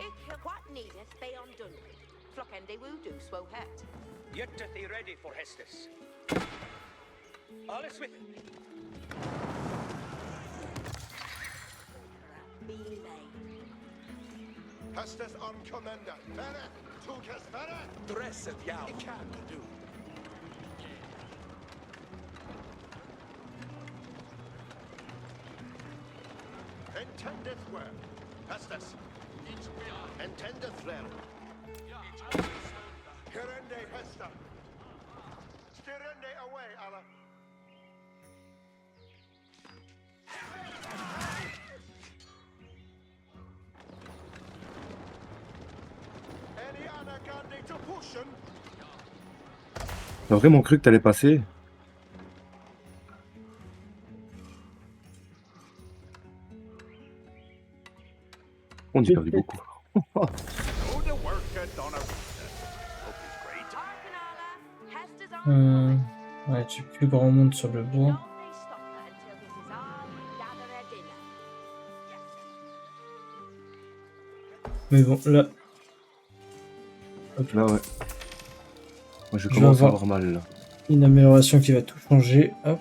Ik what needeth they undone. Flockende woo do swo het.
Yet thee ready for Hestus. All is with
Be lay.
Hestes on commander. Fere, Tukas Fere.
dress of Yao.
It can do. Intendeth where? Hestes. Intendeth there. Hirende Hesta. Stirende away, Allah. Any anagandi to pushin?
T'as vraiment cru que t'allais passer? On y perdit beaucoup.
Oh, the worker done a Rita. Hope is great.
Arcanala, Hester's on
Ouais, tu plus grand monde sur le bois.
Don't they stop her until this is all gather her dinner.
Mais bon, là,
Là, ouais. Moi, je
Je
commence
vais
à
avoir-
avoir mal, là.
une amélioration qui va tout changer. Hop.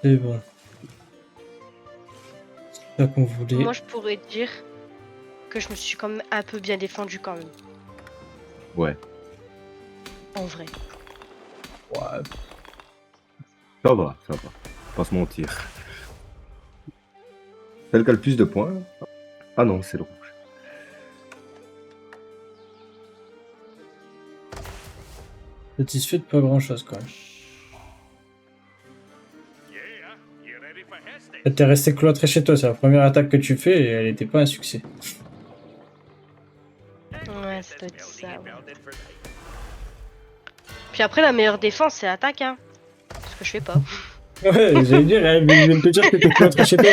C'est bon. C'est ça qu'on voulait.
Moi, je pourrais dire que je me suis quand même un peu bien défendu quand même.
Ouais.
En vrai.
Ouais.
Ça va. Pas se mentir. Celle qui a le plus de points. Ah non, c'est le rouge.
Satisfait de pas grand chose quand même.
Yeah, you ready for Hestus?
En fait, t'es resté cloîtré chez toi, c'est la première attaque que tu fais et elle était pas un succès.
Ouais, ça doit être ça. Ouais.
Build it for thee.
Puis après, la meilleure défense, c'est l'attaque, hein. Ce que je fais pas.
Ouais, j'allais dire, elle vient de te dire que t'étais cloîtré chez toi.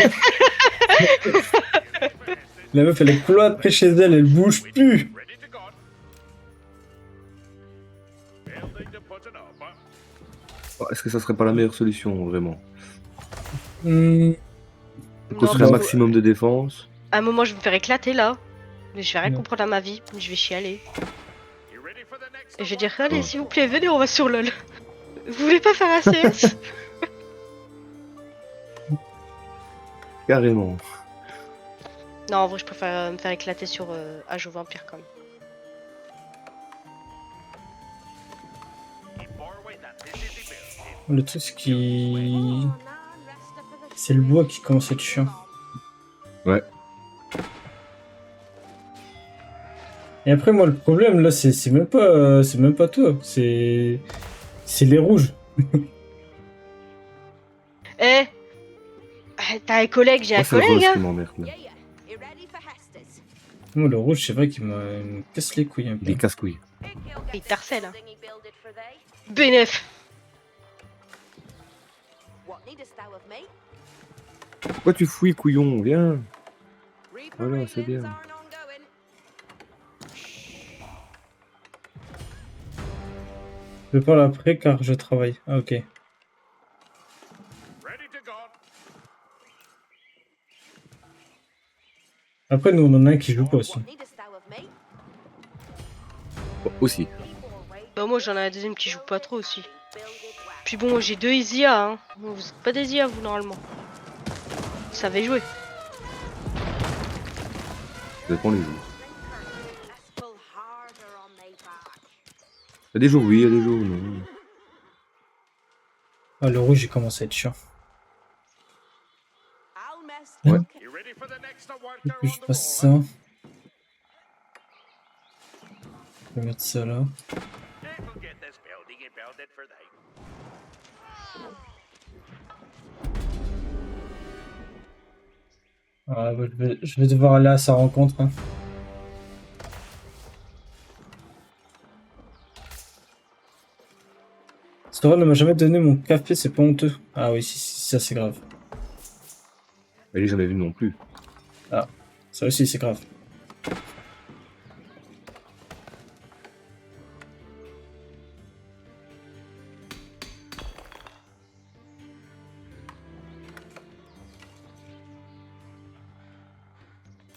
La meuf, elle est cloîtrée chez elle, elle bouge plus.
Ready to go. Building to put it up.
Oh, est-ce que ça serait pas la meilleure solution, vraiment?
Hmm,
Construire un maximum de défense.
À un moment, je vais me faire éclater là. Mais je vais rien
Non.
comprendre à ma vie. Je vais chialer.
You ready for the next
Et je vais
one?
dire, allez,
Ouais.
s'il vous plaît, venez, on va sur LoL. Vous voulez pas faire un CS?
Carrément.
Non, en vrai, je préfère me faire éclater sur Age of Vampire quand même.
Keep forward that this is the building.
le truc, c'est le bois qui commence à être chiant.
Ouais.
Et après, moi, le problème, là, c'est même pas toi. C'est les rouges.
Eh, t'as un collègue, j'ai un
Moi, c'est le
collègue,
rose
hein.
qui m'emmerde. là.
Yeah, yeah. You ready for Hester's?
Moi, le rouge, c'est vrai qu'il me casse les couilles un peu.
Il est casse-couilles.
It killed
Il
get
t'harcèle, hein.
building he builded for they.
Bénef.
What needest thou of me?
Pourquoi tu fouilles, couillon? Viens.
Reaper
Voilà, c'est
railings
bien.
aren't ongoing.
Je parle après car je travaille. Ah, ok.
Ready to go.
Après, nous, on en a un qui joue pas aussi.
What needest thou of me?
Oh, aussi.
Bah moi j'en ai un deuxième qui joue pas trop aussi. Puis bon, j'ai 2 Isia, hein. Vous êtes pas des IA, vous, normalement. Vous savez jouer.
Ça dépend les jours.
Let's pull harder on they back.
Il y a des jours oui, il y a des jours non.
Ah, le rouge, il commence à être chiant.
I'll mess
Ouais.
okay.
You ready for the next
Faut
worker
que
on
je
the
fasse
wall?
ça. Je vais mettre ça là.
It'll get this building and build it for they.
Ah, bah, je vais devoir aller à sa rencontre. Hein. Stora ne m'a jamais donné mon café, c'est pas honteux. Ah oui, si, ça c'est grave.
Elle est jamais vue non plus.
Ça aussi c'est grave.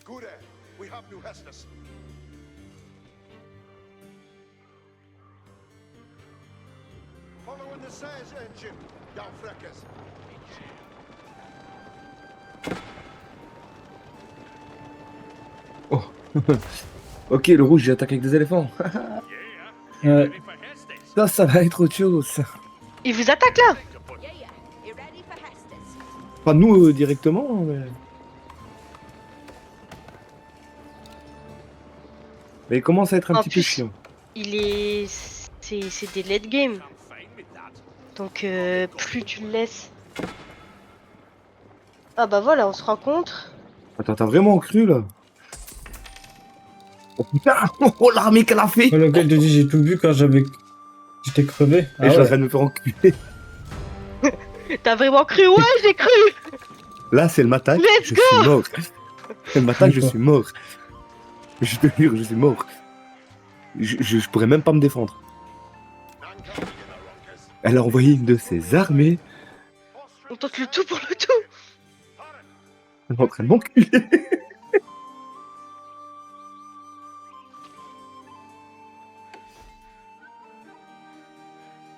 Gure, we have new Hestus. Following the Sage engine, thou freckers.
Ok, le rouge, j'attaque avec des éléphants.
Yeah.
Ouais.
Ready for Hestes?
Ça va être autre chose. ça.
Il vous attaque là.
To put
Yeah, yeah. You ready for Hester's?
Pas nous directement, mais... Mais il commence à être un
En
petit peu
plus-
chiant.
Il est... C'est des late game.
I'm fine with that.
Donc plus tu le laisses... Ah bah voilà, on se rencontre.
Attends, t'as vraiment cru là? Oh putain! Oh l'armée qu'elle a fait!
Oh, lequel te dit j'ai tout vu quand j'étais crevé.
Et
Ah
je suis en
ouais.
train de me faire enculer.
T'as vraiment cru? Ouais, j'ai cru.
Là, c'est le m'attaque,
Let's
je suis mort. Elle m'attaque, je suis mort. Je te jure, je suis mort. Je pourrais même pas me défendre.
Nankar, you rockers.
Elle a envoyé une de ses armées.
On tente le tout pour le tout.
Elle est en train de m'enculer.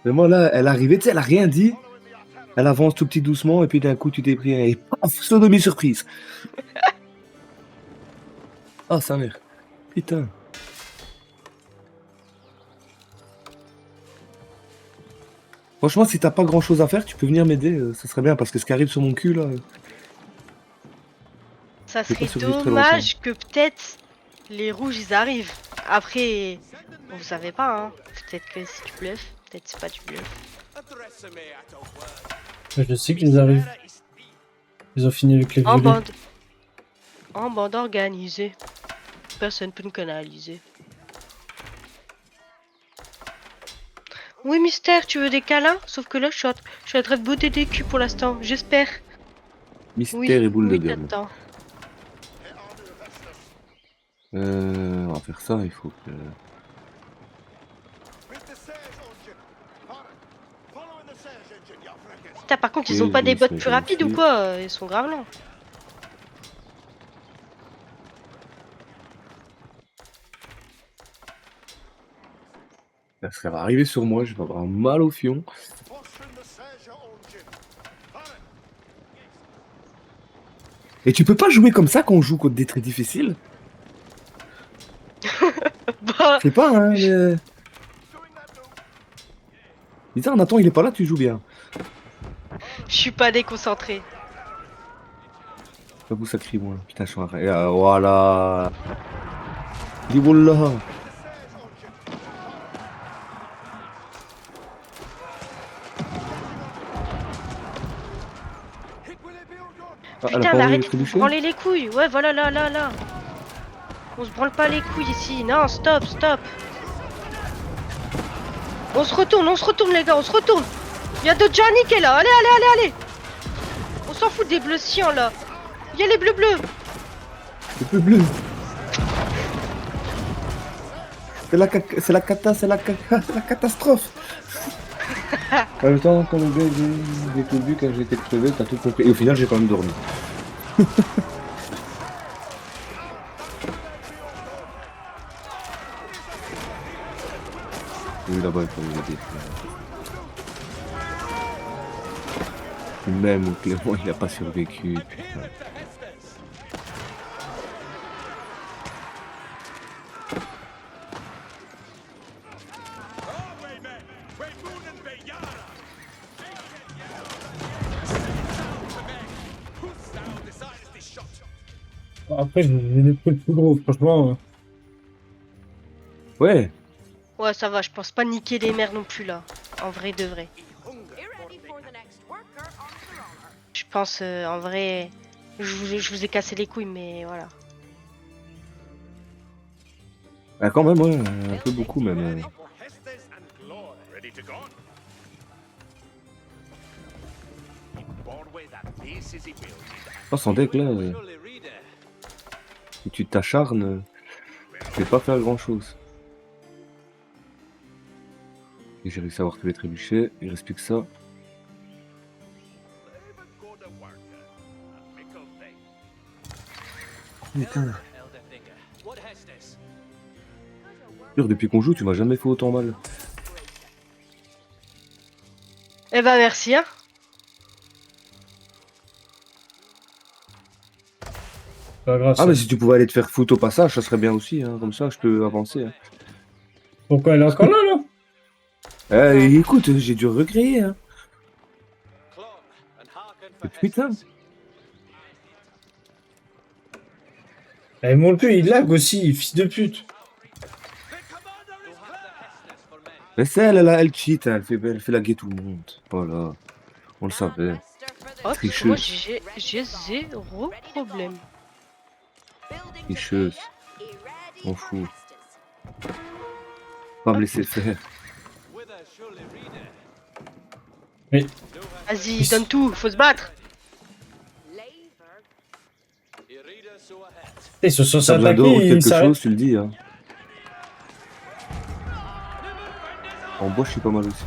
Vraiment là, elle est arrivée, tu sais, elle a rien dit. Elle avance tout petit doucement et puis d'un coup tu t'es pris un et paf, sodomie surprise. Ah, sa mère. Putain. Franchement, si t'as pas grand chose à faire, tu peux venir m'aider, ça serait bien parce que ce qui arrive sur mon cul là.
Ça
Je vais pas
serait
survivre très
dommage que peut-être les rouges ils arrivent. Après, bon, vous savez pas, hein. Peut-être que si tu bluffes, peut-être c'est pas du bluff.
Je sais qu'ils arrivent. Ils ont fini avec les
En
violets.
bande. En bande organisée. Personne peut nous canaliser. Oui, Mystère, tu veux des câlins? Sauf que là, je suis en train de botter des culs pour l'instant. J'espère.
Mystère
Oui,
et boule
oui,
de gomme.
t'attends.
Here are new Hestus.
On va faire ça, il faut que...
With the Sage engine. Alright. Following the Sage engine, thou freckers.
Putain, par contre, ils
Ok,
ont pas
je
des
vais
bots
essayer
plus rapides ou
aussi.
quoi? Ils sont grave lents.
Là, ça va arriver sur moi, je vais avoir mal au fion.
Fostering the Sage engine. Alright.
Et tu peux pas jouer comme ça quand on joue contre des traits difficiles?
Bah,
Je sais pas, hein, mais...
Doing that now.
Bizarre, Nathan, il est pas là, tu joues bien.
je suis pas déconcentré.
Pas vous ça crie moins. Putain, je suis en train... Voilà. Dis wallah. Ah, elle a
Putain,
pas
mais
envoyé
arrêtez de vous
trébucher.
branler les couilles. Ouais, voilà, là, là, là. On se branle pas les couilles ici. Non, stop, stop. On se retourne, les gars, on se retourne. Il y a d'autres Johnny qui est là. Allez, allez, allez, allez. On s'en fout des bleus siens là. Il y a les bleus bleus.
Le bleu bleu. C'est la c'est la catastrophe. En même temps, quand le gars j'ai tout vu quand j'étais crevé, t'as tout compris. Et au final, j'ai quand même dormi. Oui, là-bas, il faut les aider. Même Clément, il a pas survécu. Putain.
Après, j'ai des trucs plus gros, franchement.
Ouais.
Ouais, ça va, je pense pas niquer les mers non plus là. En vrai de vrai.
You're ready for the next worker on the roller.
Je pense en vrai. Je vous ai cassé les couilles, mais voilà.
Ah, quand même, ouais, un peu beaucoup même.
For Hestes and glory. Ready to go? Born with that this is a building.
Oh, sans deck là, si tu t'acharnes, tu vais pas faire grand chose. Et j'ai réussi à avoir tous les trébuchets, il reste plus que ça. Putain.
What Hestes?
Sûr, depuis qu'on joue, tu m'as jamais fait autant mal.
Eh ben merci hein.
Pas grave.
Ah,
ça.
mais si tu pouvais aller te faire foutre au passage, ça serait bien aussi, hein. Comme ça je peux avancer. Hein.
Pourquoi elle est encore là, là?
Écoute, j'ai dû recréer. Hein.
Clone and hearken for
Putain.
Eh, mon Dieu, il lag aussi, fils de pute.
Mais c'est elle, elle cheat, hein. Elle fait laguer tout le monde. Voilà. On le savait.
Oh,
Tricheuse.
moi j'ai zéro problème.
Tricheuse. On fout. Pas me laisser faire.
Mais
Vas-y, donne tout, faut se battre.
ils se sont
T'as besoin d'or ou
attaqués,
quelque
ils s'arrêtent.
chose, tu le dis. Hein. En bois, je suis pas mal aussi.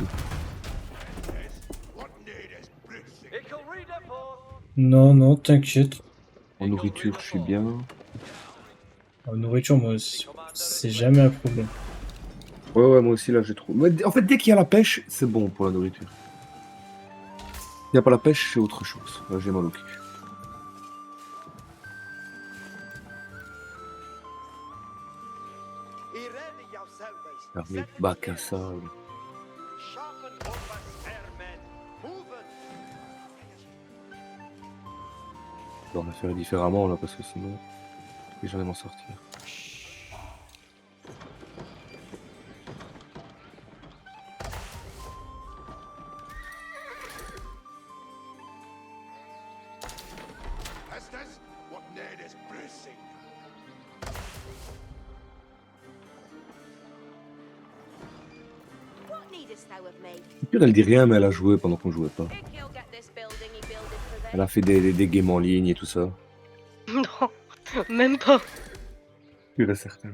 Non, non, t'inquiète.
En nourriture, je suis bien.
En nourriture, moi, c'est jamais un problème.
Ouais, moi aussi, là, j'ai trop. Ouais, en fait, dès qu'il y a la pêche, c'est bon pour la nourriture. Il n'y a pas la pêche, c'est autre chose. Là, j'ai mal au cul. Armée de bac à sable. On va faire différemment, là, parce que sinon, je vais jamais m'en sortir.
Hestes, what need is bracing.
What needest thou of me?
Pire, elle dit rien, mais elle a joué pendant qu'on jouait pas.
Think he'll get this building he builded for
Elle a fait des games en ligne et tout ça.
Non, même pas.
Pire et certain.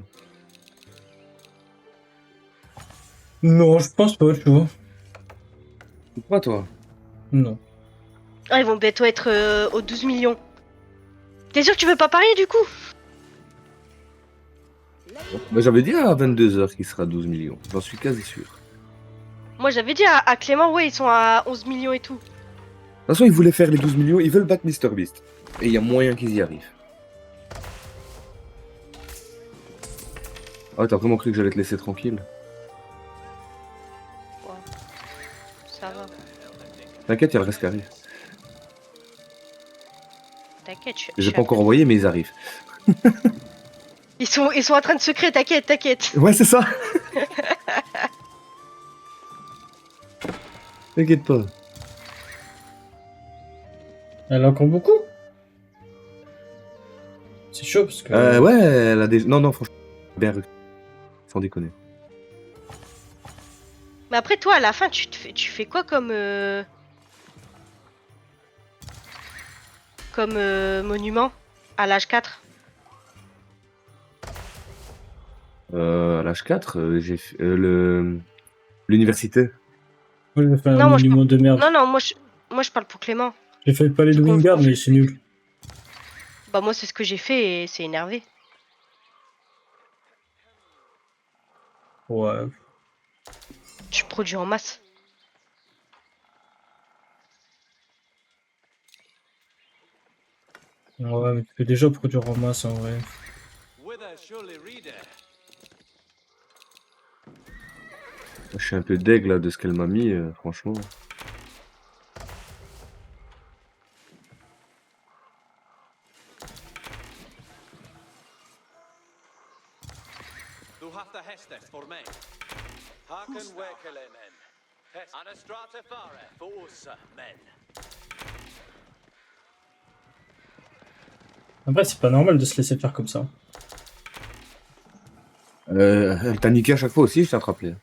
Non, je pense pas, tu vois.
Pourquoi toi?
Non.
Ah, ils vont bientôt être aux 12 millions. T'es sûr que tu veux pas parier du coup?
Mais j'avais dit à 22h qu'il sera 12 millions. J'en suis quasi sûr.
Moi j'avais dit à Clément, ouais, ils sont à 11 millions et tout.
De toute façon, ils voulaient faire les 12 millions, ils veulent battre MrBeast. Et il y a moyen qu'ils y arrivent. Ah, t'as vraiment cru que j'allais te laisser tranquille?
Ça va.
T'inquiète, il y a le reste qui arrive.
T'inquiète,
Je les ai pas encore envoyés, mais ils arrivent.
Ils sont en train de se créer, t'inquiète, t'inquiète.
Ouais, c'est ça. T'inquiète pas.
Elle a encore beaucoup. C'est chaud parce que.
Ouais, elle a des... Non, franchement, bien réussi. Sans déconner.
Mais après, toi, à la fin, tu fais quoi comme monument à l'âge 4?
À l'âge 4, j'ai fait l'université.
Moi, je vais faire un
Non, moi, je
monument de merde.
Non, moi, je parle pour Clément.
J'ai fait le palais de
Tout
Wingard,
confond.
mais c'est nul.
Bah, moi, c'est ce que j'ai fait et c'est énervé.
Ouais.
Tu produis en masse.
Ouais, mais tu peux déjà produire en masse en vrai.
Je suis un peu deg là de ce qu'elle m'a mis, franchement.
Du hast der Heste för mig. Haken Wekele men. Anastrata fare för oss men.
Après, c'est pas normal de se laisser faire comme ça.
Elle t'a niqué à chaque fois aussi, je tiens à te rappeler.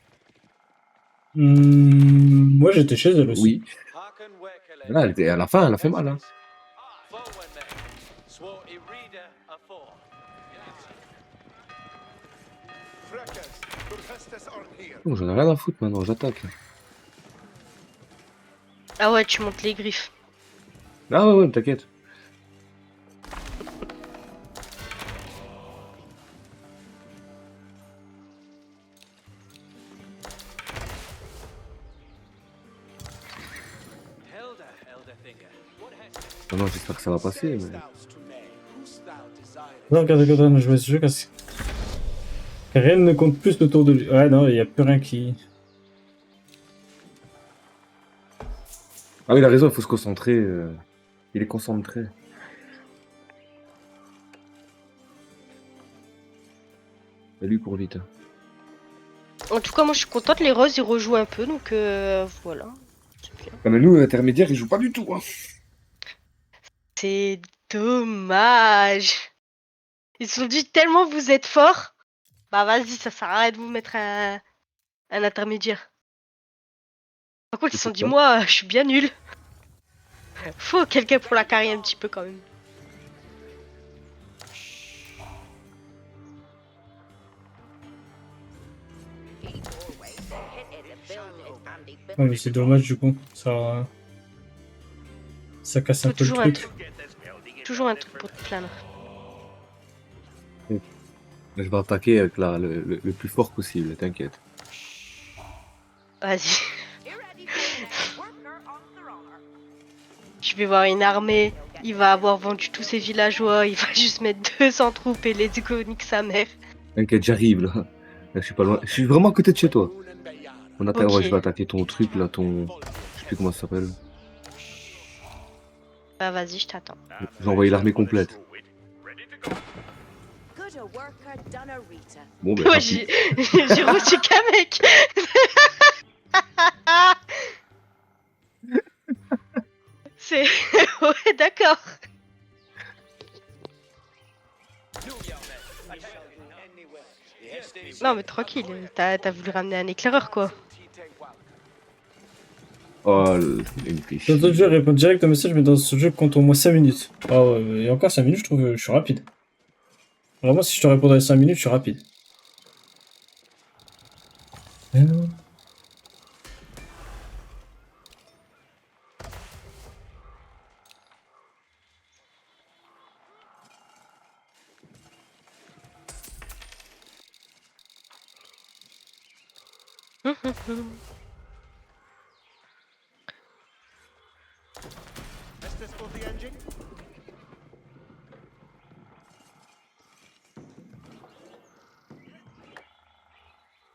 Moi, j'étais chez elle aussi.
Oui.
Haken Wekele.
Là, à la fin, elle a fait mal. Hein.
Forwen men. Svo i rida a for.
Fracas, Durhestes aren't here.
Oh, j'en ai rien à foutre maintenant, j'attaque.
Ah ouais, tu montes les griffes.
Ah ouais, t'inquiète. Non, j'espère que ça va passer. Mais...
Non, regarde, je vois ce jeu parce que rien ne compte plus autour de lui. Ouais, non, il n'y a plus rien qui.
Ah oui, il a raison, il faut se concentrer. Il est concentré. Et lui court vite.
En tout cas, moi, je suis contente. Les Roses, ils rejouent un peu, donc voilà. C'est bien.
Ah, mais nous, intermédiaires, ils jouent pas du tout. Hein.
C'est dommage. Ils se sont dit tellement vous êtes forts. Bah vas-y, ça sert à rien de vous mettre un intermédiaire. Par contre, ils se sont dit moi, je suis bien nul. Faut quelqu'un pour la carrière un petit peu quand même.
Non, mais c'est dommage du coup. Ça casse un
Faut
peu le
toujours un
truc.
Toujours un truc pour te plaindre.
Je vais attaquer avec le plus fort possible, t'inquiète.
Vas-y. Je vais voir une armée. Il va avoir vendu tous ses villageois. Il va juste mettre 200 troupes et les nique sa mère.
T'inquiète, j'arrive là. Là, je suis pas loin. Je suis vraiment à côté de chez toi.
Ok.
Ouais, je vais attaquer ton truc là, ton. Je sais plus comment ça s'appelle.
Bah vas-y, je t'attends.
J'ai envoyé l'armée complète. Bon, ben.
Ouais,
rapide.
j'ai reçu qu'un mec. C'est... Ouais, d'accord. Non mais tranquille, t'as voulu ramener un éclaireur quoi.
Oh, une fiche.
Dans d'autres jeux, répondre direct au message, mais dans ce jeu, compte au moins 5 minutes. Ah ouais, et encore 5 minutes, je trouve que je suis rapide. Vraiment, si je te répondais 5 minutes, je suis rapide.
Estes for the engine?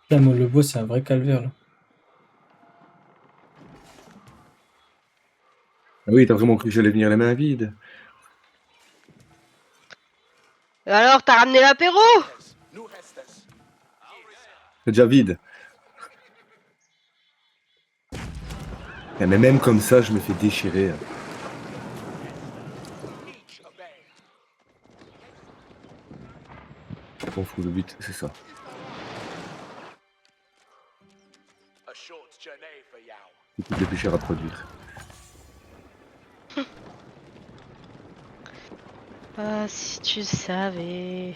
Putain, moi, le bois, c'est un vrai calvaire, là.
Ah oui, t'as vraiment cru que j'allais venir les mains vides.
Alors, t'as ramené l'apéro?
C'est déjà vide. Mais même comme ça, je me fais déchirer. Je m'en fous, le but, c'est ça.
A short journey for you.
Il coûte le plus cher à produire.
Ah, si tu savais.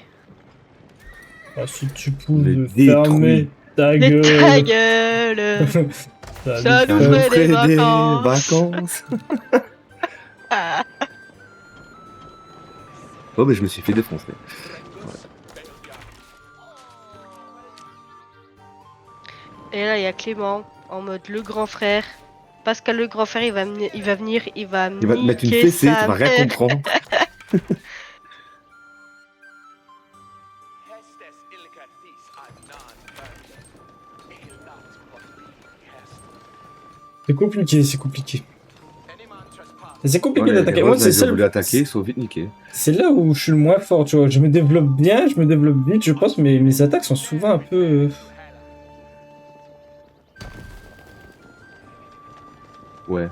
Ah, si tu
Me
pouvais
détruit.
fermer ta
Mais ta
gueule.
gueule.
Ça
Ça
nous
nous
ferait-
ferait des
ferait
vacances. Ah.
Oh, mais je me suis fait défoncer.
Et là, il y a Clément en mode le grand frère. Pascal le grand frère, il va venir, il va
Il va te mettre une
niquer
fessée,
sa
tu vas rien
mère.
comprendre.
Hestes illica this ad non virgem. Illat quod hest.
C'est compliqué, c'est compliqué.
Any man trespass.
C'est compliqué
Ouais,
d'attaquer.
les
Moi,
Roses,
c'est
ils
ça.
ont voulu attaquer, ils sont vite niqués.
C'est là où je suis le moins fort, tu vois. Je me développe bien, je me développe vite, je pense, mais mes attaques sont souvent un peu.
Ouais.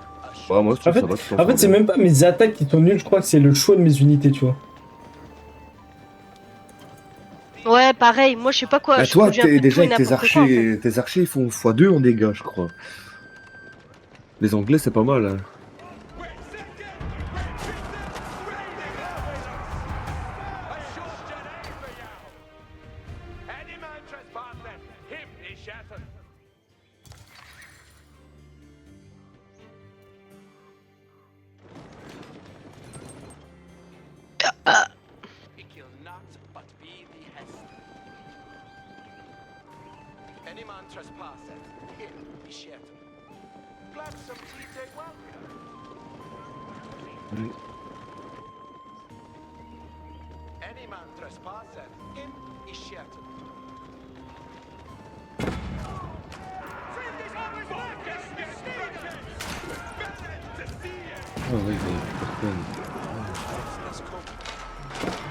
Ouais, moi, je trouve
En fait,
ça va, tu t'en
En fait,
sors
c'est
bien.
même pas mes attaques qui sont nulles, je crois que c'est le choix de mes unités, tu vois.
Ouais, pareil. Moi, je sais pas quoi.
Bah,
je
toi,
produis un peu de
déjà
tout et
avec
n'importe quoi, en fait.
tes archers, ils font x2 en dégâts, je crois. Les Anglais, c'est pas mal. Hein.
A short journey for you. Any man trespassing, him is shattered. It will not but be the hest. Any man trespassing, him is shattered. Glad some tea take welcome.
Oui.
Any man trespassing, him is shattered.
Ah ouais, personne.
Let's come.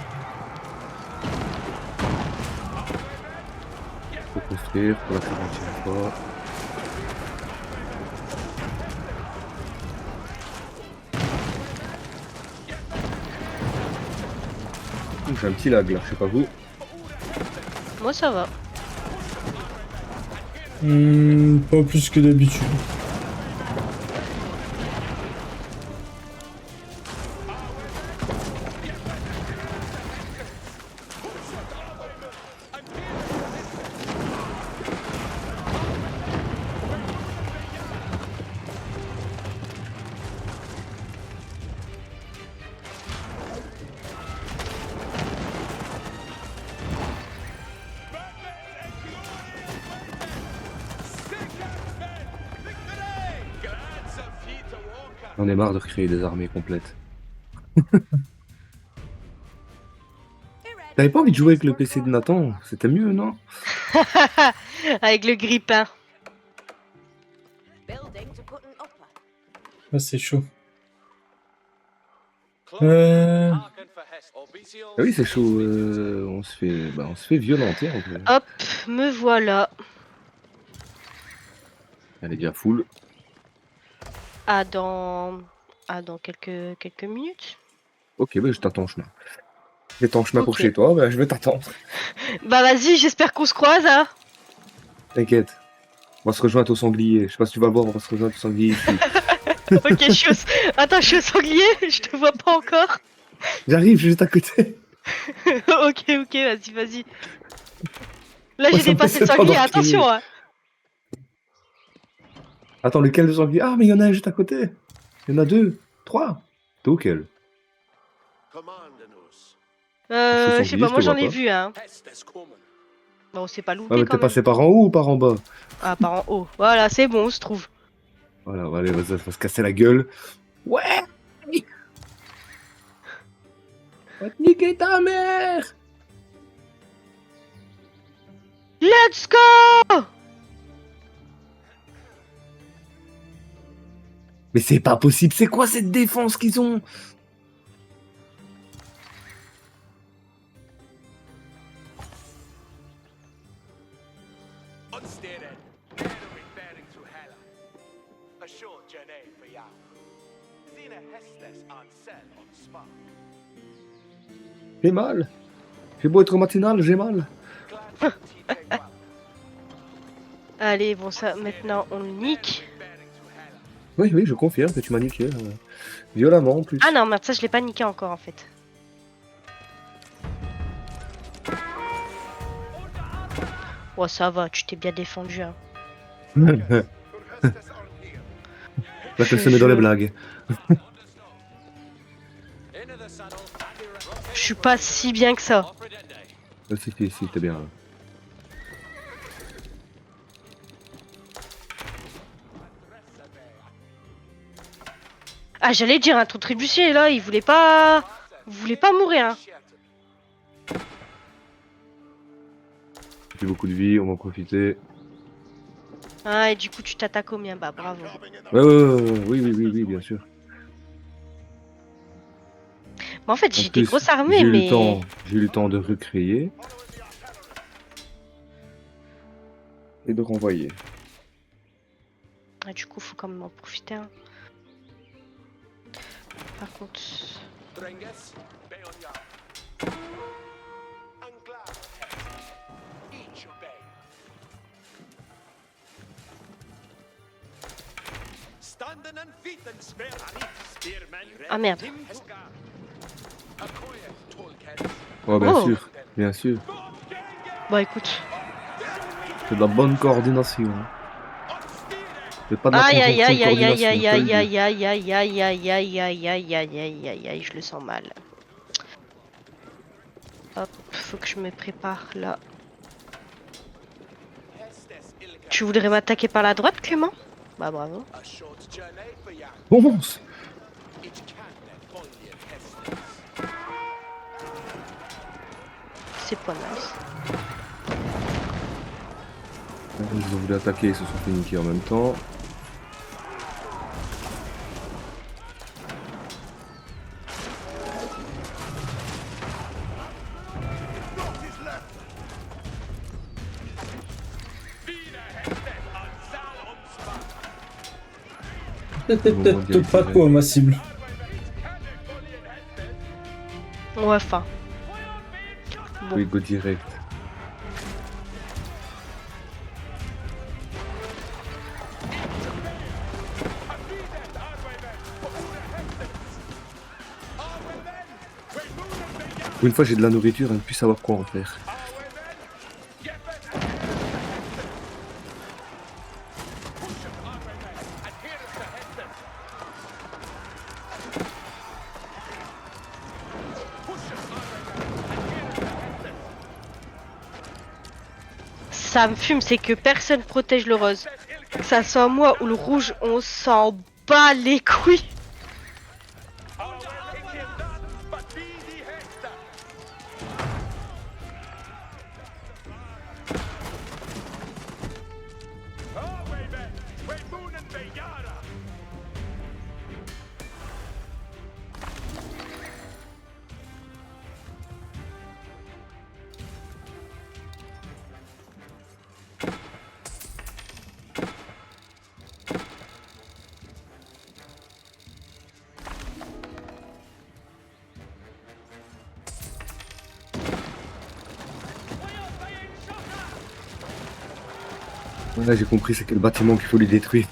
Faut construire pour la 40e fois. J'ai un petit lag là, je sais pas vous.
Moi, ça va.
Pas plus que d'habitude.
J'en ai marre de recréer des armées complètes. T'avais pas envie de jouer avec le PC de Nathan? C'était mieux, non?
Avec le grippin.
Building to put an upper.
Ah, c'est chaud.
Clone,
Euh...
hearken for Hest. Obesios.
Ah oui, c'est chaud. On se fait violenter en fait.
Hop, me voilà.
Elle est déjà full.
Ah, dans quelques minutes.
Ok, bah je t'attends en chemin. J'ai ton chemin pour
Ok.
chez toi, bah je vais t'attendre.
Bah vas-y, j'espère qu'on se croise, hein.
T'inquiète. On va se rejoindre au sanglier. Je sais pas si tu vas le voir, on va se rejoindre au sanglier ici.
Ok, Attends, je suis au sanglier, je te vois pas encore.
J'arrive, je suis juste à côté.
Ok, vas-y. Là,
Moi,
j'ai
ça me
dépassé
fait
le sanglier,
peur
attention, hein.
Attends, lequel de sanglier? Ah, mais il y en a un juste à côté. Il y en a 2, 3. T'es auquel?
Command-nous.
Je sais
sanglier,
pas,
je
moi
te
j'en
vois
ai
pas.
vu, hein.
Hest is coming.
Bon, on s'est pas
Ah,
loupé
mais
quand
t'es
même.
passé par en haut ou par en bas?
Ah, par en haut. Voilà, c'est bon, on se trouve.
Voilà, allez, vas-y, on va se casser la gueule. Ouais! Va te niquer ta mère!
Let's go!
Mais c'est pas possible, c'est quoi cette défense qu'ils ont?
Unsteered. Narrow it bearing to Hela. A short journey for you. Zina Hestes on cell on spot.
J'ai mal. J'ai beau être matinal, j'ai mal.
Glad to TJ well.
Allez, bon, ça, maintenant, on le nique.
Bearing to Hela.
Oui, oui, je confirme que tu m'as niqué. Violemment en plus.
Ah non, merde, ça, je l'ai pas niqué encore, en fait. Oh, ça va, tu t'es bien défendu, hein.
Your Hestes aren't here.
Là qu'elle se met dans les blagues.
Into the saddle. And you're
Je suis pas si bien que ça.
off Redende.
Si, t'es bien là.
Ah, j'allais dire, un ton trébuchier, là, il voulait pas... Il voulait pas mourir, hein.
J'ai beaucoup de vie, on va en profiter.
Ah, et du coup, tu t'attaques au mien, bah, bravo.
Carving in the
Oui, bien sûr.
Mais en fait,
En
j'ai des
plus,
grosses armées,
j'ai eu
mais...
le temps de recréer et de renvoyer.
Ah, du coup, faut quand même en profiter, hein. Par contre...
Drenges.
Beonya. Angla. Each obey.
Standen and feet and spare. Spearmen.
Ah, merde.
Hesgar. Akoya. Tolkien.
Ouais, bien
Oh.
sûr, bien sûr.
Bah, écoute...
C'est de la bonne coordination. C'est pas de la
Aïe,
conjonction
aïe,
de
aïe, aïe, aïe,
coordination,
aïe,
je te le
aïe,
dis.
aïe, aïe, aïe, aïe, aïe, aïe, aïe, aïe, aïe, aïe, aïe, je le sens mal. Hop, faut que je me prépare là.
Hestes Ilga.
Tu voudrais m'attaquer par la droite, Clément? Bah bravo.
A short journey for you.
Commence.
It can folly Hestes.
C'est pas nice.
Ils ont voulu attaquer, ils se sont fait niquer en même temps.
North is left.
Vina Hestes on Zal on spot.
Peut-être pas trop ma cible.
Can folly Hestes.
Ouais, enfin.
Oui, go direct. Pour une fois, j'ai de la nourriture et ne plus savoir quoi en faire.
Ça me fume, c'est que personne protège le rose. Que ça soit moi ou le rouge, on s'en bat les couilles.
Là, j'ai compris, c'est quel bâtiment qu'il faut lui détruire.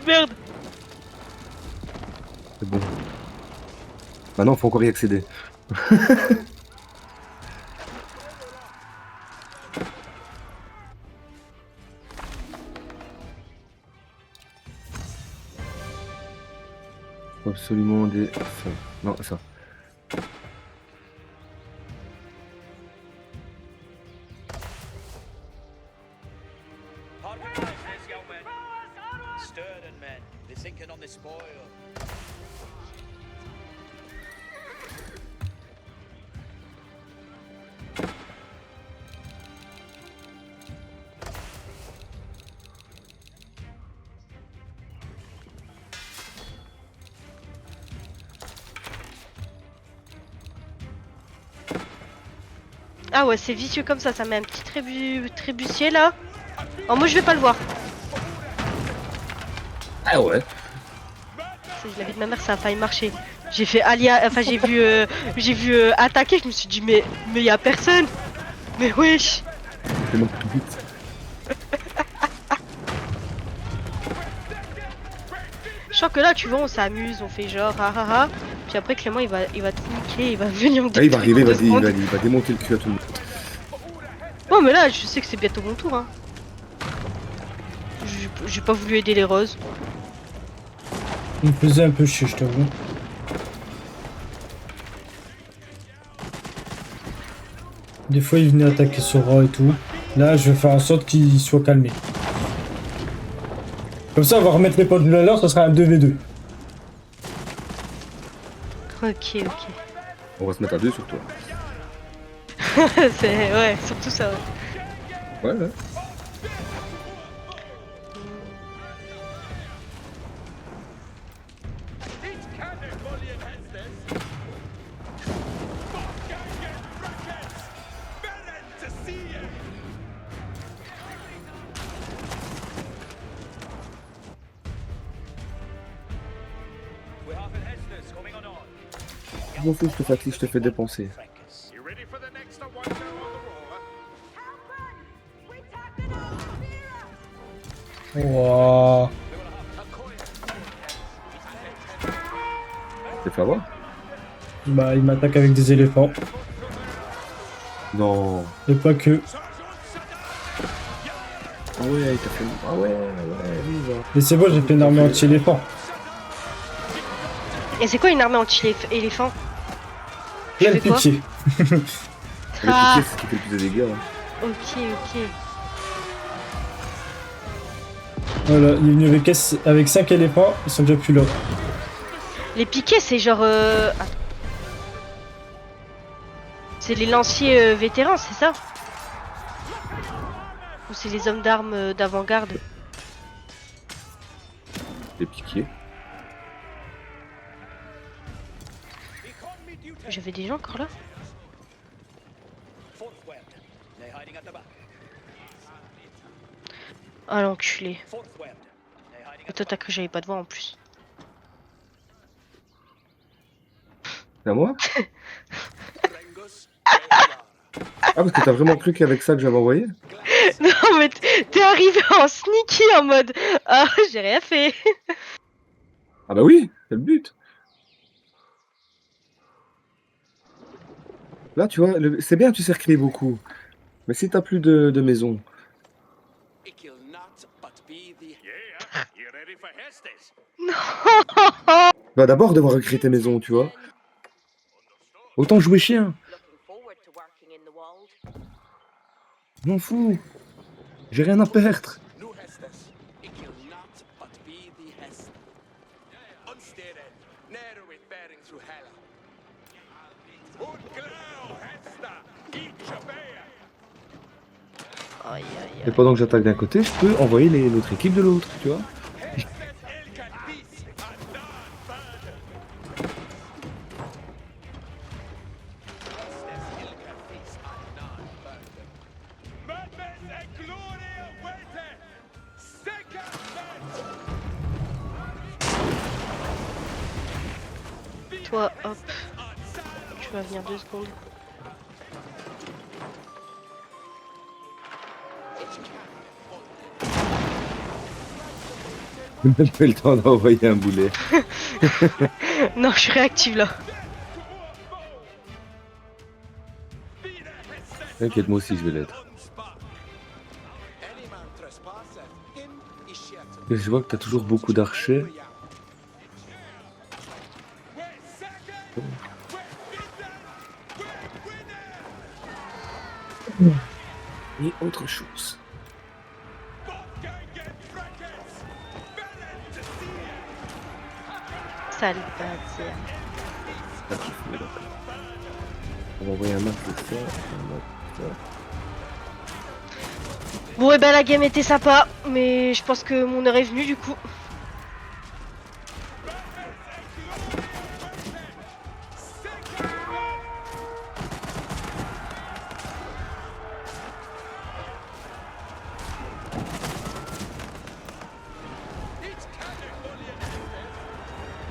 Merde.
C'est bon. Maintenant, il faut encore y accéder. Faut absolument des... Ça. Non, ça.
Organize, yeomen. Stirring men. They're sinking on the spoil.
Ah ouais, c'est vicieux comme ça met un petit trébussier là. Oh, moi je vais pas le voir.
Ah ouais.
C'est la vie de ma mère, ça a failli marcher. J'ai fait alia, enfin j'ai vu attaquer, je me suis dit mais y a personne. Mais wesh.
C'est mon but.
Je sens que là tu vois on s'amuse, on fait genre ah ah ah. Puis après Clément il va te niquer, il va venir me
Ah, il va arriver,
en 2 secondes.
il va démonter le cul à tout le monde.
Bon mais là je sais que c'est bientôt mon tour hein. J'ai pas voulu aider les roses.
Il me faisait un peu chier, je t'avoue. Des fois, il venait attaquer Sora et tout. Là, je vais faire en sorte qu'il soit calmé. Comme ça, on va remettre les pendules à l'heure, ça sera un 2v2.
Ok.
On va se mettre à deux sur toi.
C'est ouais, surtout ça. Ouais.
Ouais. Je m'en fous, je te fatigue, je te fais dépenser.
You ready for the next wonder on the roller?
We tapped it all,
Wouah.
T'es fait avoir?
Bah, il m'attaque avec des éléphants.
Non.
Et pas que.
Ah ouais, il t'a fait... Ah ouais, lui, il va...
Et c'est bon, j'ai fait une armée anti-éléphant.
Et c'est quoi une armée anti-éléphant?
Plein de
fais quoi?
pitié.
Ah.
Le piqué, c'est ce qui fait le plus de dégâts. Hein.
Ok.
Voilà, il est venu avec 5 éléphants, ils sont déjà plus là.
Les piquets c'est genre attends. C'est les lanciers vétérans, c'est ça? Ou c'est les hommes d'armes d'avant-garde?
Les piqués.
J'avais des gens encore là? Ah l'enculé. Et toi t'as cru que j'avais pas de voix en plus.
C'est à moi? Ah, parce que t'as vraiment cru qu'avec ça que j'avais envoyé?
Non mais t'es arrivé en sneaky en mode ah j'ai rien fait.
Ah bah oui, c'est le but. Là, tu vois, c'est bien, tu sais reculer beaucoup. Mais si t'as plus de maison,
It will not but be the
Yeah, you ready for Hestes?
bah d'abord devoir recréer tes maisons, tu vois. Autant jouer chien.
looking forward to working in the world.
Je m'en fous. J'ai rien à perdre.
new Hestes. It will not but be the Hest.
Unstead, ne'er with bearing through Hela. Unglau, Hesta, each a bear.
Aïe.
Et pendant que j'attaque d'un côté, je peux envoyer l'autre équipe de l'autre, tu vois.
Hestes Elkadis, and non-burden. Madness and gloria vete. Second
Toi hop. Tu vas venir 2 secondes.
J'ai même pas eu le temps d'envoyer un boulet.
Non je suis réactive là.
T'inquiète, moi aussi je vais l'être.
Any man trespasseth, him is shed.
Et je vois que t'as toujours beaucoup d'archers. Et autre chose.
Sale bâtard.
Ah, je fais, d'accord. On va envoyer un max de ça. Un max de ça.
Bon et ben la game était sympa, mais je pense que mon heure est venue du coup.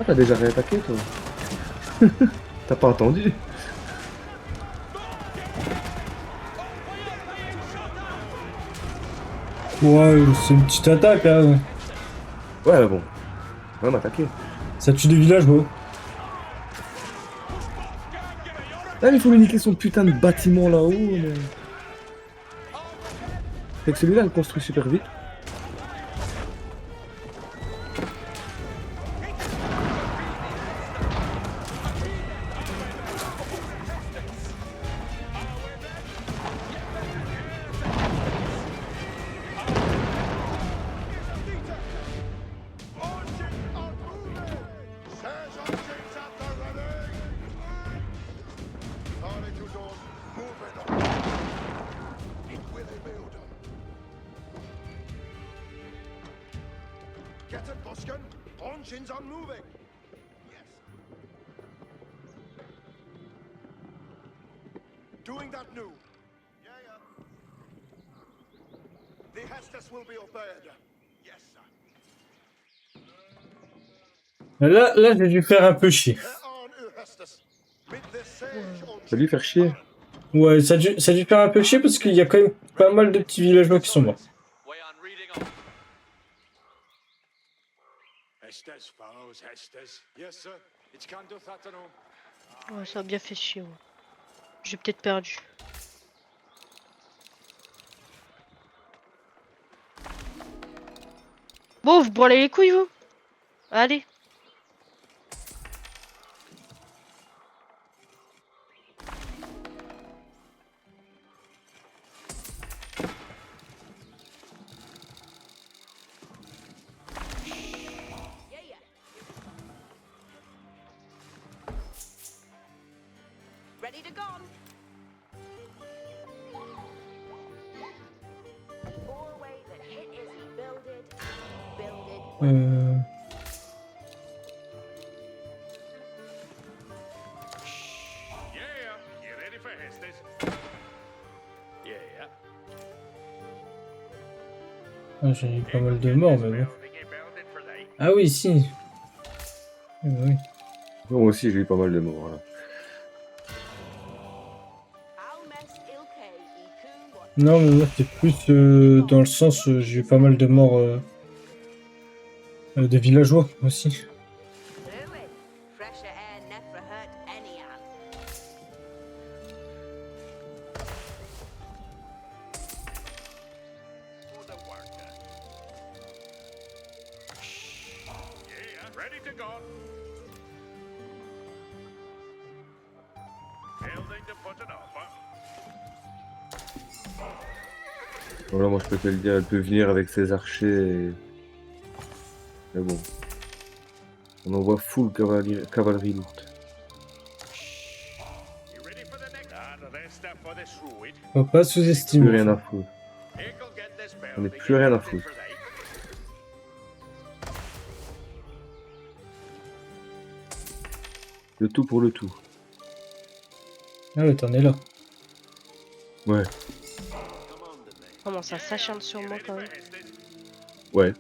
Ah, t'as déjà réattaqué, toi? T'as pas attendu?
Ouais, c'est une petite attaque, hein.
Ouais, mais bon. Ouais, m'attaquer.
Ça tue des villages, gros.
Ah, mais il faut lui niquer son putain de bâtiment là-haut. Mais... Fait que celui-là, il construit super vite.
Serge Engines at the ready! Sorry to Dawn, moving on. It will build them. Get it, Buskin? Engines are moving. Yes. Doing that new. Yeah. The Hestus will be obeyed. Yes, sir.
Là, j'ai dû faire un peu chier.
There on Hestus. With the Sage
Ça va lui faire chier.
Ouais, ça a dû faire un peu chier parce qu'il y a quand même pas mal de petits villageois qui sont morts.
Way on reading on.
Hestus follows Hestus. Yes, sir. It's Canto Thatano.
Ouais, ça a bien fait chier. Ouais. J'ai peut-être perdu. Bon, vous branlez les couilles, vous? Allez.
Yeah. Ready to go. Four way that hit is he builded and builded.
Yeah, you ready for Hestus?
Yeah.
Ah, j'ai eu pas mal de morts, mais bon. Ah oui, si. Oui.
Moi aussi, j'ai eu pas mal de morts. Voilà.
Almes ilke ikun what
Non, mais moi, c'est plus dans le sens, j'ai eu pas mal de morts de villageois aussi.
through it. Fresher air never hurt any ant.
For the worker. Yeah, ready to go. Building to put it off, huh?
Voilà, moi je peux te le dire, elle peut venir avec ses archers et... Mais bon. On envoie full cavalerie lourde.
You ready for the next? Ah, the rest up for this ruid.
Faut pas
Plus
sous-estimer.
rien à foutre.
He'll get this
On n'est
building
plus rien à
built
foutre.
for they.
Le tout pour le tout.
Ah ouais, t'en es là.
Ouais.
Comment ça s'acharne sur moi quand même?
Ouais.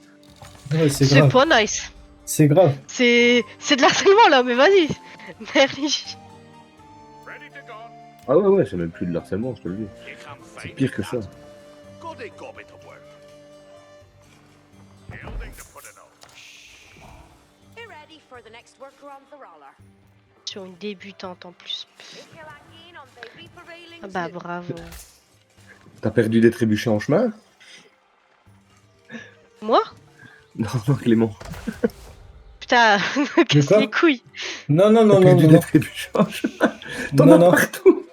Ouais, c'est
C'est
grave.
pas nice.
C'est grave.
C'est de l'harcèlement là, mais vas-y. Merde.
Ready to go.
Ah ouais, c'est même plus de l'harcèlement, je te le dis.
You come
C'est
find
pire que ça.
Go they go bit of work. Building to put it off.
Be ready for the next worker on the roller.
Sur une débutante en plus.
Ikilangin on the reaper railings.
Ah bah bravo.
T'as perdu des trébuchets en chemin?
Moi?
Non, non, Clément.
Putain, casse
quoi
les couilles.
Non, non, non,
T'as
non,
perdu
non,
des
non.
trébuchets en chemin. T'en
Non,
as
non.
partout.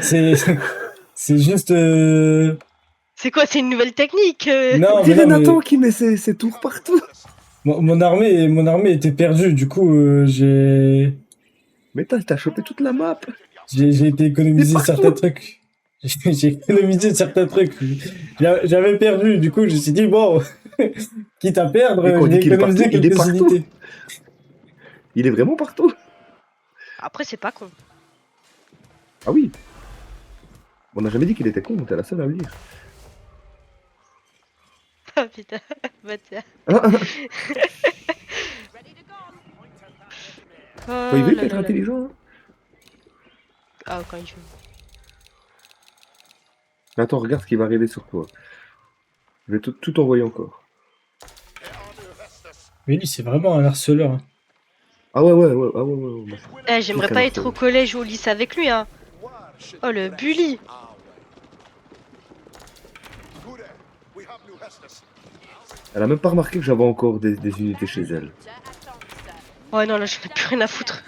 C'est juste.
C'est quoi, c'est une nouvelle technique
Non,
On
mais
dirait
non, mais
Nathan qui met ses tours partout.
mon armée était perdue. Du coup, j'ai
Mais t'as chopé toute la map.
été économiser
Mais partout.
certains trucs. J'ai économisé certains trucs. J'avais perdu. Du coup, je me suis dit bon, quitte à perdre,
Mais quand on
je
dit
vais
qu'il est
économiser
partout, il est
quelques
partout.
unités.
Il est vraiment partout.
Après, c'est pas con.
Ah oui. On n'a jamais dit qu'il était con, t'es la seule à le dire.
Ah putain, bah tiens.
Ready to go.
Quand il veut, il peut
là
être
là là.
intelligent. Hein.
Ah, quand il veut.
Mais attends, regarde ce qui va arriver sur toi. Je vais tout envoyer encore.
Mais lui, c'est vraiment un harceleur. Hein.
Ah ouais. Ah ouais. Moi, je suis
J'aimerais
très
pas être au
harceleur.
collège ou au lycée avec lui, hein. Oh, le bully.
Elle a même pas remarqué que j'avais encore des unités chez elle.
Ouais, non, là, j'en ai plus rien à foutre.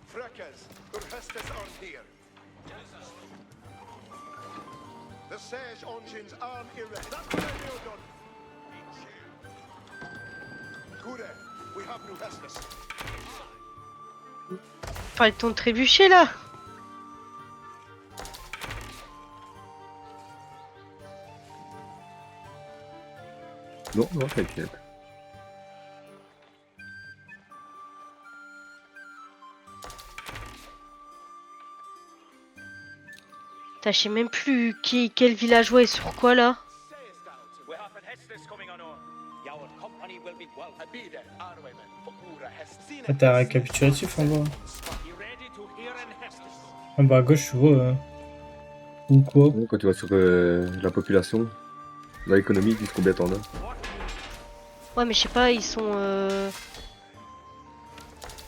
Fracas, Hestus aren't here. The Sage engines aren't erect. That's what I know done. Kure, we have new Hestus.
Pas le temps de trébucher, là.
Non, t'inquiète.
Putain, je sais même plus quel villageois est sur quoi, là.
We have an Hestus coming on our. Your company will be well.
Abide, Arwemen, Fokura, Hestina.
Ah, t'as un récapitulatif en bas.
Be ready to hear an Hestus.
En bas à gauche, tu vois. Ou quoi?
Bon, quand tu vas sur la population, l'économie, ils disent combien t'en as.
Ouais, mais je sais pas, ils sont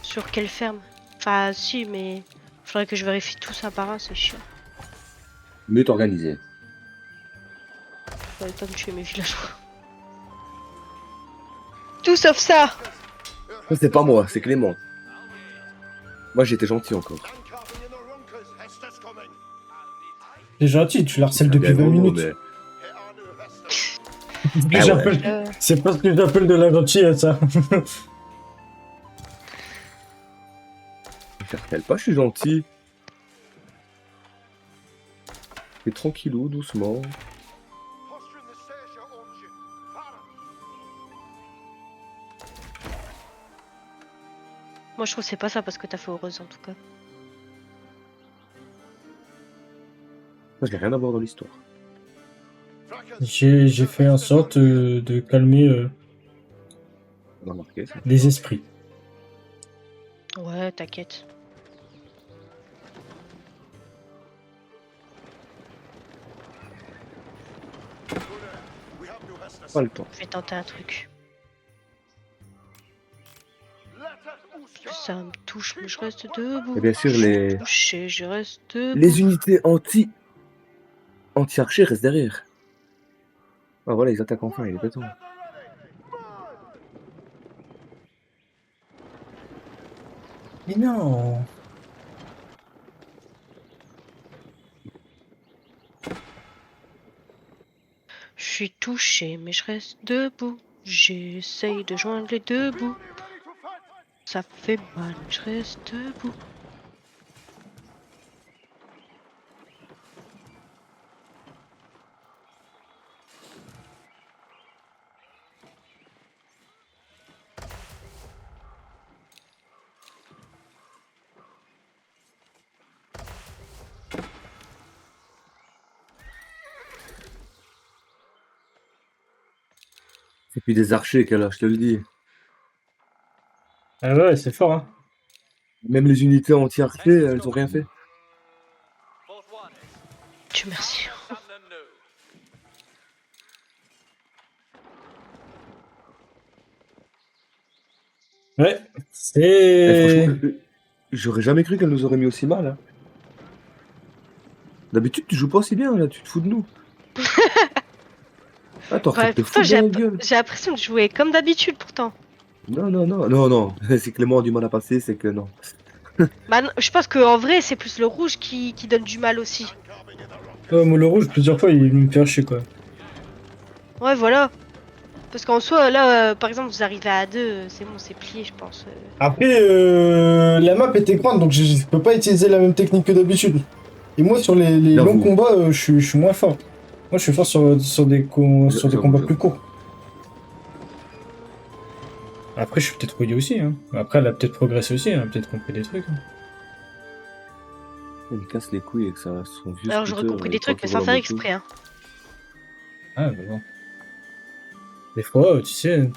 sur quelle ferme? Enfin, si, mais faudrait que je vérifie tout ça par un, c'est chiant.
Mieux t'organiser.
Faudrait pas me tuer mes villageois. Tout sauf ça!
Ça, c'est pas moi, c'est Clément. Moi, j'étais gentil encore.
Handcarving in the Runkers, Hestus coming.
C'est gentil, tu l'harcèles depuis 20
Bien,
minutes.
mais-
Here are new Hestus.
C'est ce que
Ah ouais.
j'appelle- C'est pas ce que j'appelle de la gentillesse, ça.
J'appelle pas, je suis gentil. Et tranquillou, doucement.
Hostrin the Sage engine. Fara.
Moi, je trouve que c'est pas ça parce que t'as fait heureuse en tout cas.
Moi, je n'ai rien à voir dans l'histoire.
Fracas.
J'ai fait en sorte de calmer
On a remarqué ça.
les esprits.
Ouais, t'inquiète.
Kure, we have new Hestus.
Pas le temps.
Je vais tenter un truc.
Let us Uska.
Ça me touche, mais je reste debout.
Et bien sûr, les
Touché, je reste debout.
unités anti-archers restent derrière. Ah voilà, ils attaquent enfin, il est béton.
Mais non.
Je suis touché, mais je reste debout. J'essaye de joindre les deux bouts. Ça fait mal, mais je reste debout.
C'est plus des archers qu'elle a, je te le dis.
Ah ouais, c'est fort, hein.
Même les unités anti-archers, elles ont rien fait.
Fort one.
Dieu merci.
Cannon new.
Ouais,
Eh,
c'est...
franchement, j'aurais jamais cru qu'elle nous aurait mis aussi mal. Hein. D'habitude, tu joues pas aussi bien, là, tu te fous de nous. Ah, t'es en train
Ouais,
de te
pourtant,
foutre de la gueule.
j'ai l'impression de jouer comme d'habitude pourtant.
Non. Si Clément a du mal à passer, c'est que non.
Bah, je pense qu'en vrai, c'est plus le rouge qui donne du mal aussi.
Handcarving in the Runkers.
Moi, le rouge, plusieurs fois, il me fait chier, quoi.
Ouais, voilà. Parce qu'en soi, là, par exemple, vous arrivez à 2, c'est bon, c'est plié, je pense.
Après, la map était grande, donc je peux pas utiliser la même technique que d'habitude. Et moi, sur les
J'avoue.
longs combats, je suis moins fort. Moi, je suis fort sur des combats
J'avoue.
plus courts. Après, je suis peut-être rouillé aussi. Hein. Après, elle a peut-être progressé aussi, elle a peut-être compris des trucs. Hein.
Elle me casse les couilles avec son vieux
Alors, j'aurais
scooter,
compris des
quand
trucs, mais
il
sans
roule en
faire
moto.
exprès. Hein.
Ah, bah bon. Des fois, tu sais,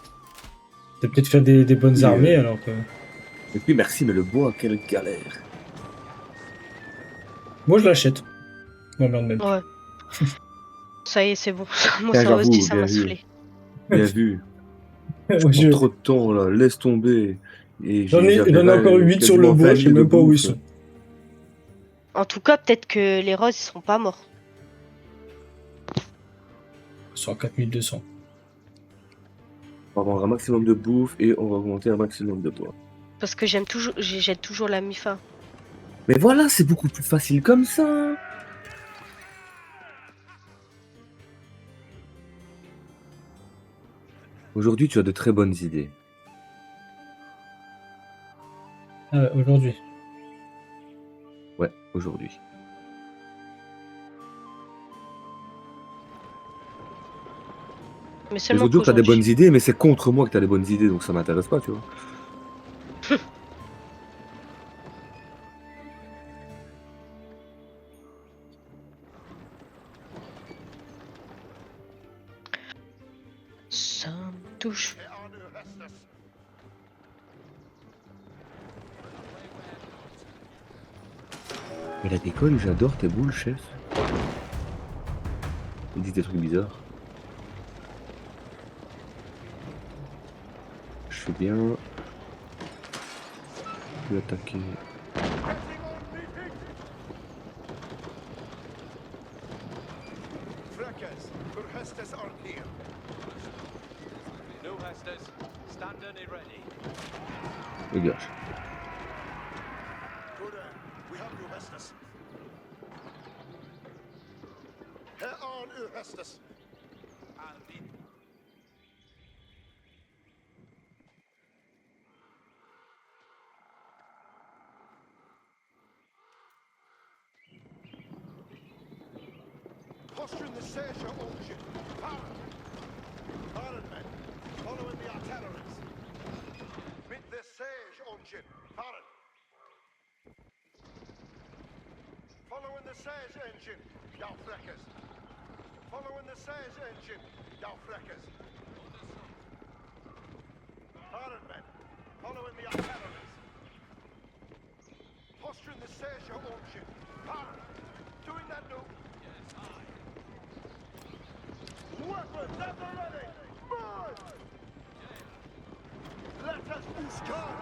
t'as peut-être fait des bonnes
Oui,
armées alors que.
Et puis merci, mais le bois, quelle galère.
Moi, je l'achète. Je m'emmerde même.
Ouais. Ça y est, c'est bon. Moi,
Tiens,
ça aussi,
j'avoue,
ça
bien
m'a
vu.
saoulé.
Bien vu. Je
Moi,
prends trop de temps là, laisse tomber. Et
J'en ai
j'avais
encore 8 sur le
quasiment
bois,
20
je sais
000 de
même pas où ils
bouffe.
sont.
En tout cas, peut-être que les roses, ils seront pas morts.
Ils sont à 4200.
On va vendre un maximum de bouffe et on va augmenter un maximum de bois.
Parce que j'aide toujours la mi-fin.
Mais voilà, c'est beaucoup plus facile comme ça. Aujourd'hui, tu as de très bonnes idées.
Ah, aujourd'hui.
Ouais, aujourd'hui.
Mais
Les
seulement
autres jours,
pour
t'as des
aujourd'hui.
bonnes idées, mais c'est contre moi que t'as des bonnes idées, donc ça m'intéresse pas, tu vois.
Ça me touche.
Mais la déconne, j'adore tes boules, chef. Il dit des trucs bizarres. Je fais bien. Je vais attaquer.
Freckers, your Hestes are near.
No Hestes, stand and ready.
Dégage.
Good, we have your Hestes. Herr on your Hestes. Postering the Sersha Unction. Pardon men, following the artilleries. With the Serge Unction. Pardon. Following the Serge engine, thou Freckers. Following the Serge engine, thou Freckers. Pardon men, following the artilleries. Postering the Sersha Unction. Pardon. Doing that now. Weapons at the ready! Move! Let us bouscade!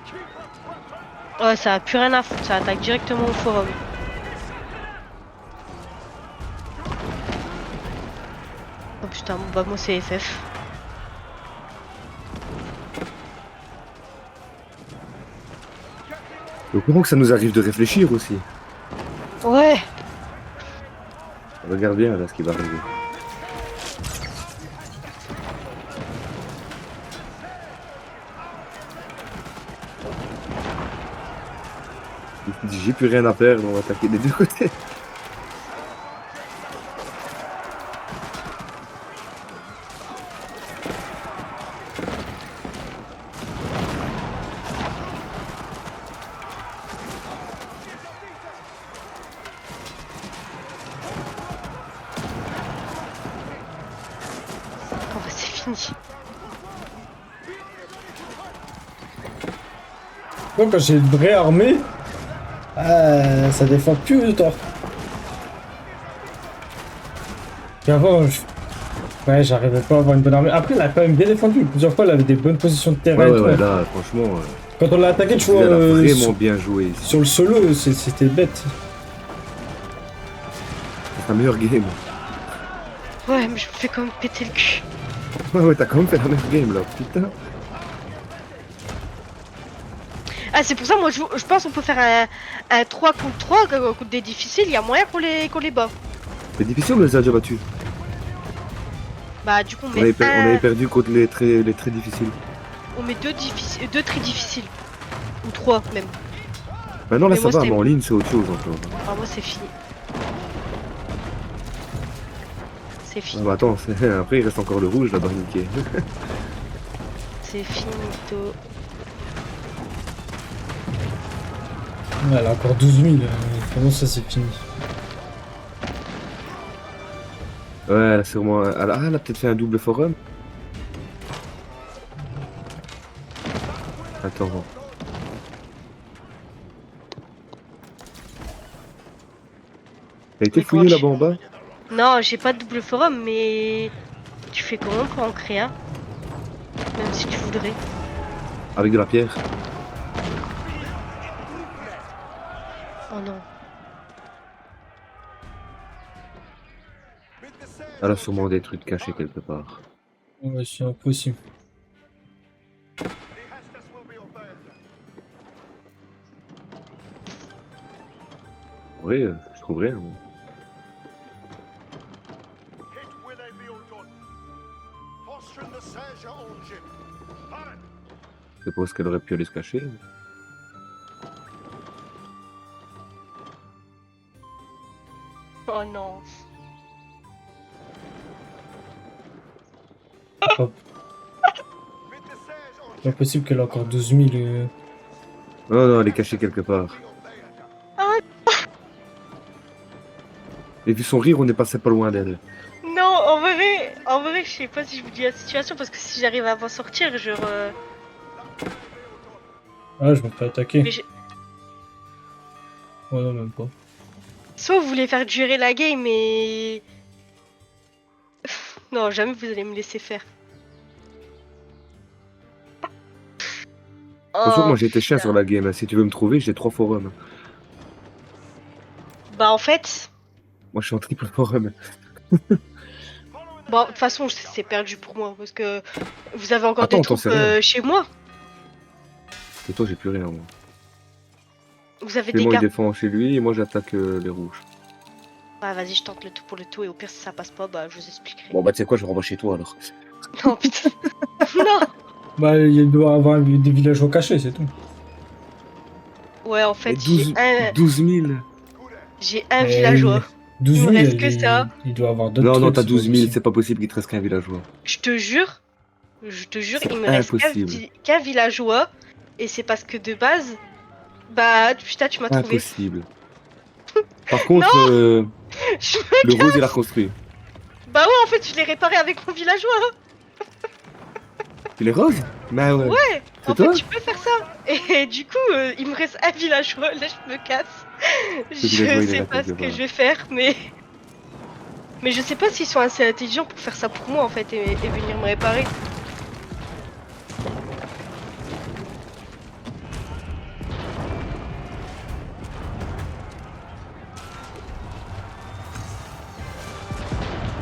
Keep up weapons!
Ouais, ça a plus rien à foutre, ça attaque directement au forum. Oh putain, bah moi c'est FF.
Au courant que ça nous arrive de réfléchir aussi.
Ouais.
Regarde bien là ce qui va arriver. Il dit j'ai plus rien à perdre, on va attaquer des deux côtés.
Bon bah c'est fini.
Moi, quand j'ai une vraie armée, ça défend plus autant. Et avant, ouais, j'arrivais pas à avoir une bonne armée. Après, elle a quand même bien défendu. Plusieurs fois, elle avait des bonnes positions de terrain.
Ouais,
et
ouais,
tout.
ouais, là, franchement,
Quand on l'a attaqué, tu vois,
elle a vraiment
sur,
bien joué.
sur le solo, c'était bête.
C'est un meilleur game.
Ouais, mais je me fais quand même péter le cul.
Ouais, ouais, t'as quand même fait un meilleur game là, putain.
Ah, c'est pour ça, moi je pense qu'on peut faire un 3 contre 3 contre des difficiles, il y a moyen qu'on les bat.
C'est difficile, on les a déjà battus.
Bah, du coup, on
On avait,
met,
on avait perdu contre les très difficiles.
on met deux très difficiles. Ou 3 même.
Maintenant, là,
Mais
ça
moi,
va,
c'était-
mais en ligne, c'est autre chose encore.
Ah, moi c'est fini. C'est
Ah,
fini.
bah, attends, après, il reste encore le rouge là-bas, niqué.
C'est finito.
Ouais, elle a encore 12 000. Comment ça, c'est fini?
Ouais, elle a sûrement. Elle a peut-être fait un double forum. Attends. T'as été
Mais comment
fouillé
tu...
là-bas en bas?
Non, j'ai pas de double forum, mais tu fais comment pour en créer un? Même si tu voudrais.
Avec de la pierre.
Oh non.
With the Sayers
Elle a
engine,
sûrement des trucs cachés quelque part.
Ouais, c'est impossible.
the Hestus will be obeyed.
Oui, je trouverais. Hein.
Hit with a Beodon. Fostering the Sayers engine. Baron,
Je pense qu'elle aurait pu aller se cacher.
Oh non.
Pas,
with the Sayers
pas
engine,
possible qu'elle a encore 12 000.
Non, non, elle est cachée quelque part.
be obeyed.
Et vu son rire, on est passé pas loin d'elle.
Non, en vrai, je sais pas si je vous dis la situation parce que si j'arrive à m'en sortir, je re...
Ah, je me fais attaquer.
Mais
Ouais, non, même pas.
soit vous voulez faire durer la game, mais... Non, jamais vous allez me laisser faire.
Bonjour,
Oh,
moi j'ai été chien
putain.
sur la game. Si tu veux me trouver, j'ai 3 forums.
Bah en fait...
Moi je suis en triple forum.
Bon, de toute façon, c'est perdu pour moi parce que vous avez encore
Attends,
des
t'en
troupes
sais rien.
chez moi.
Et toi, j'ai plus rien. Moi.
Vous avez des
Clément il
gardes.
défend chez lui et moi j'attaque les rouges.
Ah, vas-y, je tente le tout pour le tout et au pire, si ça passe pas, bah je vous expliquerai.
Bon bah tu sais quoi, je renvoie chez toi alors.
Non, putain. Non.
Bah, il doit avoir des villageois cachés, c'est tout.
Ouais, en
Et
fait,
12 000.
j'ai un
Mais
villageois.
12
Il
000,
me reste que ça.
il doit avoir d'autres
Non, non,
trucs,
t'as
c'est
12
pas
000,
possible.
c'est pas possible qu'il te reste qu'un villageois.
Je te jure,
C'est
il me reste
impossible.
qu'un villageois. Et c'est parce que de base, bah putain, tu m'as trouvé.
Impossible. Par contre,
Je me-
le rose il a reconstruit.
Bah ouais, en fait, je l'ai réparé avec mon villageois.
Il est rose? Bah ouais.
Ouais,
C'est
en fait,
toi
tu peux faire ça. Et du coup, il me reste un villageois. Là, je me casse.
villageois,
Je
il est
sais
là
pas ce
quelque
que
part.
je vais faire, mais je sais pas s'ils sont assez intelligents pour faire ça pour moi en fait et venir me réparer.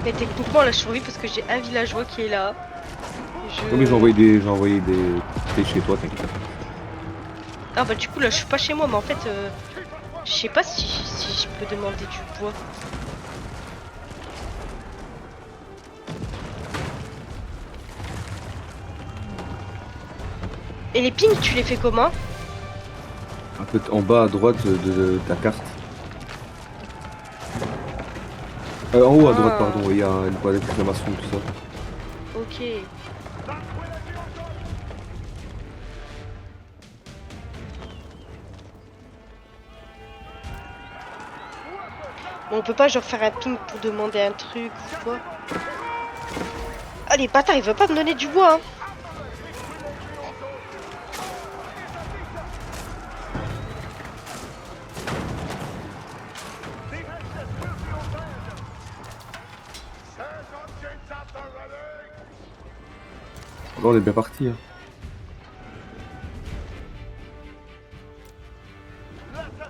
Mais techniquement, là, je survis parce que j'ai un villageois qui est là.
Non mais j'ai envoyé des chez toi, t'inquiète.
Ah bah du coup, là, je suis pas chez moi, mais en fait, je sais pas si je peux demander du bois. Et les pings, tu les fais comment?
Un peu en bas à droite de ta carte. En haut à droite,
Ah.
pardon, il y a une boîte d'exclamation, tout ça.
Ok. Bon, on peut pas genre faire un ping pour demander un truc ou quoi? Ah les bâtards, il veut pas me donner du bois hein.
Sayers engines at the ready.
Là on est bien parti. Hein.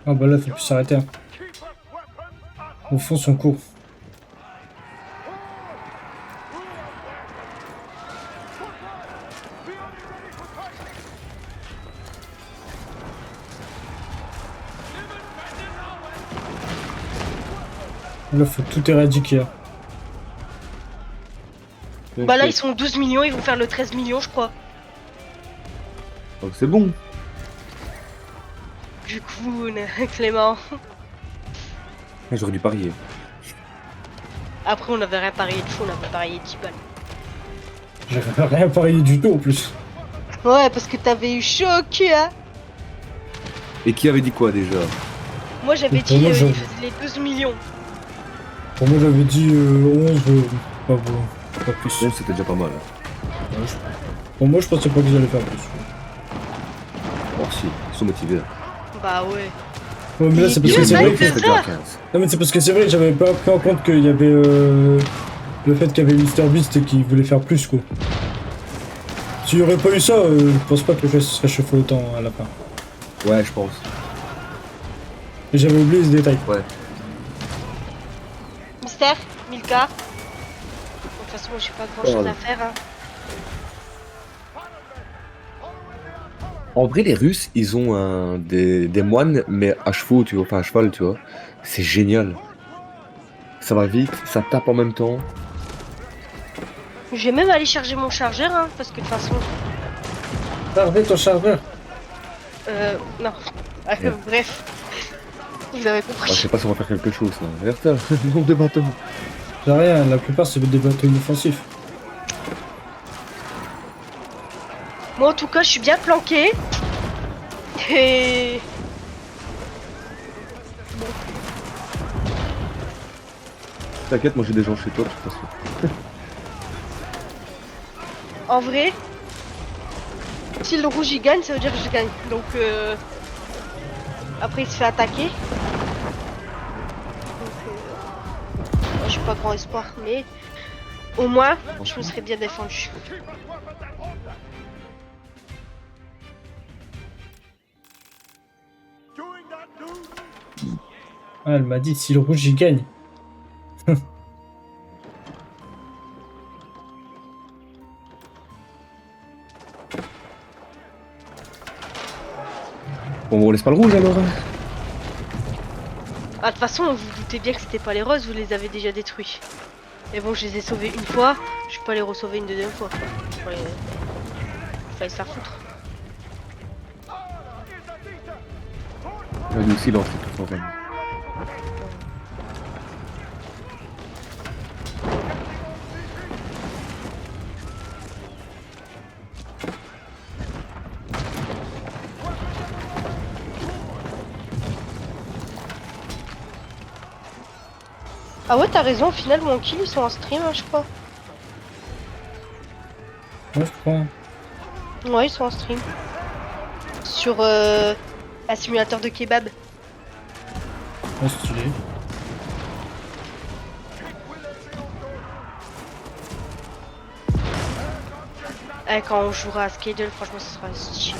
Ah bah là, faut plus s'arrêter. Hein.
Keep up weapons at
Au fond, son cours. Là, faut tout éradiquer. Hein.
Bah là ils sont 12 millions, ils vont faire le 13 millions je crois.
Oh, c'est bon.
Du coup, Clément.
J'aurais dû parier.
Après on avait rien parié de fou, on avait parié 10 balles.
J'avais rien parié du tout en plus.
Ouais parce que t'avais eu chaud au cul hein.
Et qui avait dit quoi déjà?
Moi j'avais
Pour
dit
moi,
il
je-
faisait les 12 millions.
Pour moi, j'avais dit 11, pas, pas plus.
Bon, c'était déjà pas mal.
Ouais, pour moi, je pensais pas qu'ils allaient faire plus.
Oh si, ils sont motivés. Là.
Bah ouais.
Ouais, mais là, c'est parce que c'est
Dieu,
vrai
mec,
que...
c'est
C'était déjà
ça.
15.
Non, mais c'est parce que c'est vrai que j'avais pas pris en compte qu'il y avait le fait qu'il y avait MrBeast et qu'il voulait faire plus, quoi. S'il y aurait pas eu ça, je pense pas que le jeu se serait chauffé autant à la fin.
Ouais, je pense.
Et j'avais oublié ce détail.
Ouais.
Mystère, Milka. De toute façon, moi, j'ai pas grand chose à faire. Hein.
En vrai, les Russes, ils ont des moines, mais à chevaux, tu vois, enfin à cheval, tu vois. C'est génial. Ça va vite, ça tape en même temps.
Je vais même aller charger mon chargeur, hein, parce que de toute façon.
Chargez ton chargeur.
Non. Bref. Vous avez compris.
Ah, je sais pas si on va faire quelque chose là. Regarde ça, le nombre de bateaux.
J'ai rien, la plupart c'est des bateaux inoffensifs.
Moi, en tout cas, je suis bien planqué. Et.
T'inquiète, moi j'ai des gens chez toi de toute façon.
En vrai, si le rouge il gagne, ça veut dire que je gagne. Donc après il se fait attaquer. Donc moi j'ai pas grand espoir, mais au moins je me serais bien défendu.
Doing that, dude?
Ah, elle m'a dit si le rouge il gagne.
Bon, on laisse pas le rouge alors. Hein.
Ah, de toute façon, vous vous doutez bien que c'était pas les roses, vous les avez déjà détruits. Mais bon, je les ai sauvés une fois, je peux pas les re-sauver une deuxième fois. Quoi. Fallait se la foutre.
Ouais, nous aussi, là, on fait tout en vain.
Ah ouais, t'as raison, au final, mon kill, ils sont en stream, hein, je crois.
Ouais, je crois.
Ouais, ils sont en stream. Sur un simulateur de kebab.
Ouais, stylé.
Quand on jouera à Skadle, franchement, ce sera stylé.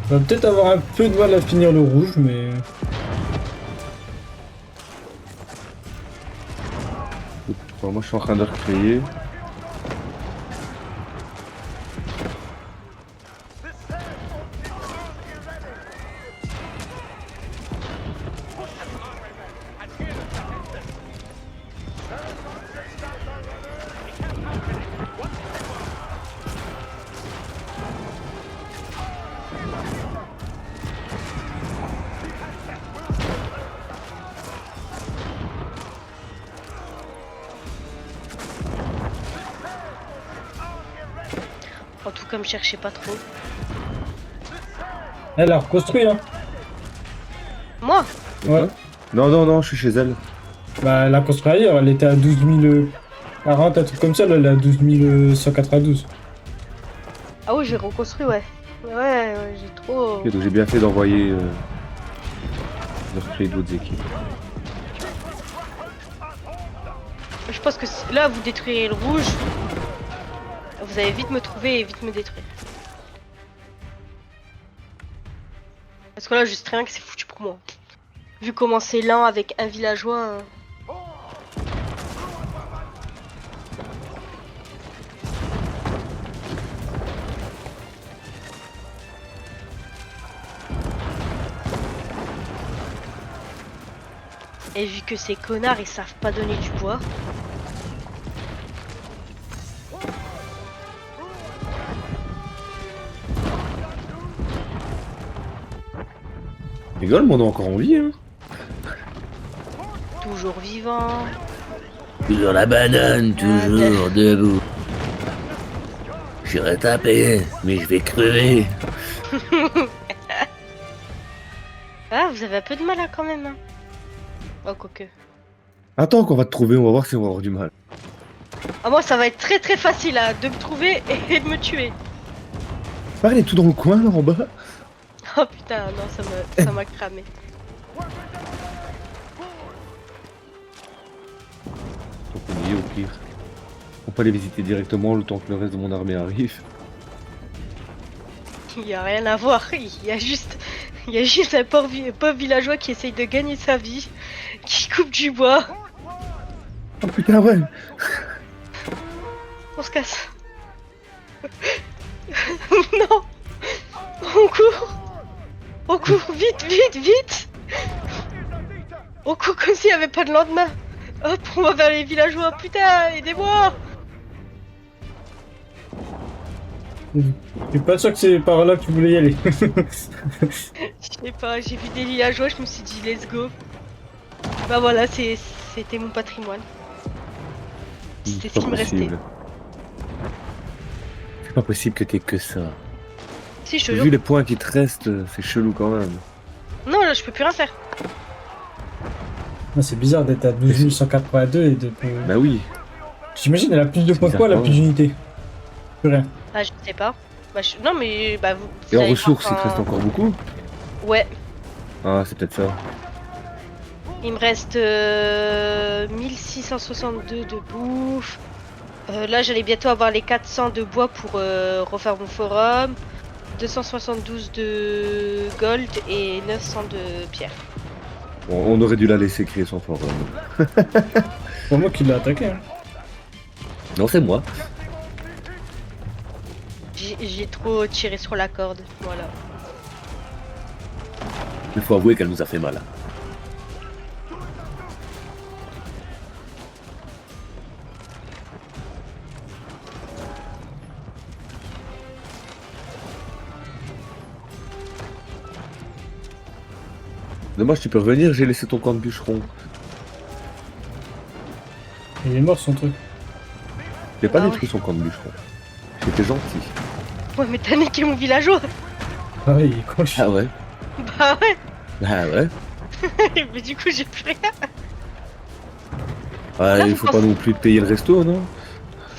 On va peut-être avoir un peu de mal à finir le rouge, mais...
Bon, moi je suis en train de recréer.
En tout cas, me cherchez pas trop.
Elle a reconstruit, hein.
Moi
Ouais.
Non, non, non, je suis chez elle.
Bah, elle a construit ailleurs, elle était à 12 040, un truc comme ça, là, elle est à 12 192.
Ah oui, j'ai reconstruit, ouais. Ouais, j'ai trop...
Ok, donc j'ai bien fait d'envoyer de recréer d'autres équipes.
Je pense que là, vous détruirez le rouge. Vous allez vite me trouver et vite me détruire. Parce que là, juste rien que c'est foutu pour moi. Vu comment c'est lent avec un villageois... Et vu que ces connards, ils savent pas donner du bois.
Rigole, mais on est encore en vie, hein.
Toujours vivant.
Toujours la banane, toujours debout. J'irai taper, mais je vais crever.
Ah, vous avez un peu de mal là quand même. Hein. Oh, quoique.
Attends qu'on va te trouver, on va voir si on va avoir du mal.
Ah, moi, ça va être très très facile là, de me trouver et de me tuer.
Ah, elle est tout dans le coin, là, en bas.
Oh putain, non, ça m'a cramé.
Donc on y est au pire. On peut les visiter directement le temps que le reste de mon armée arrive.
Il y a rien à voir, il y a juste un pauvre villageois qui essaye de gagner sa vie, qui coupe du bois.
Oh putain, ouais.
On se casse. Non, on court, vite, vite, vite. On court comme s'il n'y avait pas de lendemain. Hop, on va vers les villageois, putain, aidez-moi.
Je suis pas sûr que c'est par là que tu voulais y aller.
Je sais pas, j'ai vu des villageois, je me suis dit let's go. Bah voilà, c'était mon patrimoine. C'était ce qui me restait.
C'est pas possible que t'aies que ça.
Si, je te
Vu
jure.
les points qui te restent, c'est chelou quand même.
Non, là, je peux plus rien faire.
Non, c'est bizarre d'être à 12 182 et de.
Bah oui.
J'imagine elle a plus de
C'est
points que quoi, elle a
bizarre,
plus
ouais.
d'unités. Plus rien.
Ah, je sais pas. Bah, non, mais bah, vous
Et en
allez
ressources,
voir
il te reste encore beaucoup?
Ouais,
Ah, c'est peut-être ça.
il me reste 1662 de bouffe. Là, j'allais bientôt avoir les 400 de bois pour refaire mon forum. 272 de gold et 900 de pierre.
Bon, on aurait dû la laisser créer son forum.
C'est moi qui l'ai attaqué. Hein.
Non, c'est moi.
J'ai trop tiré sur la corde, voilà.
Il faut avouer qu'elle nous a fait mal. Dommage, tu peux revenir, j'ai laissé ton camp de bûcheron.
Il est mort son truc.
J'ai pas
Ah
détruit son camp de bûcheron. J'étais gentil.
Ouais, mais t'as niqué mon villageois.
Ah ouais, il est con le chien.
Ah ouais?
Bah ouais.
Ah ouais?
Mais du coup, j'ai plus rien.
Ah,
Là,
il
vous
faut pas
pensez-
non plus te payer le resto, non?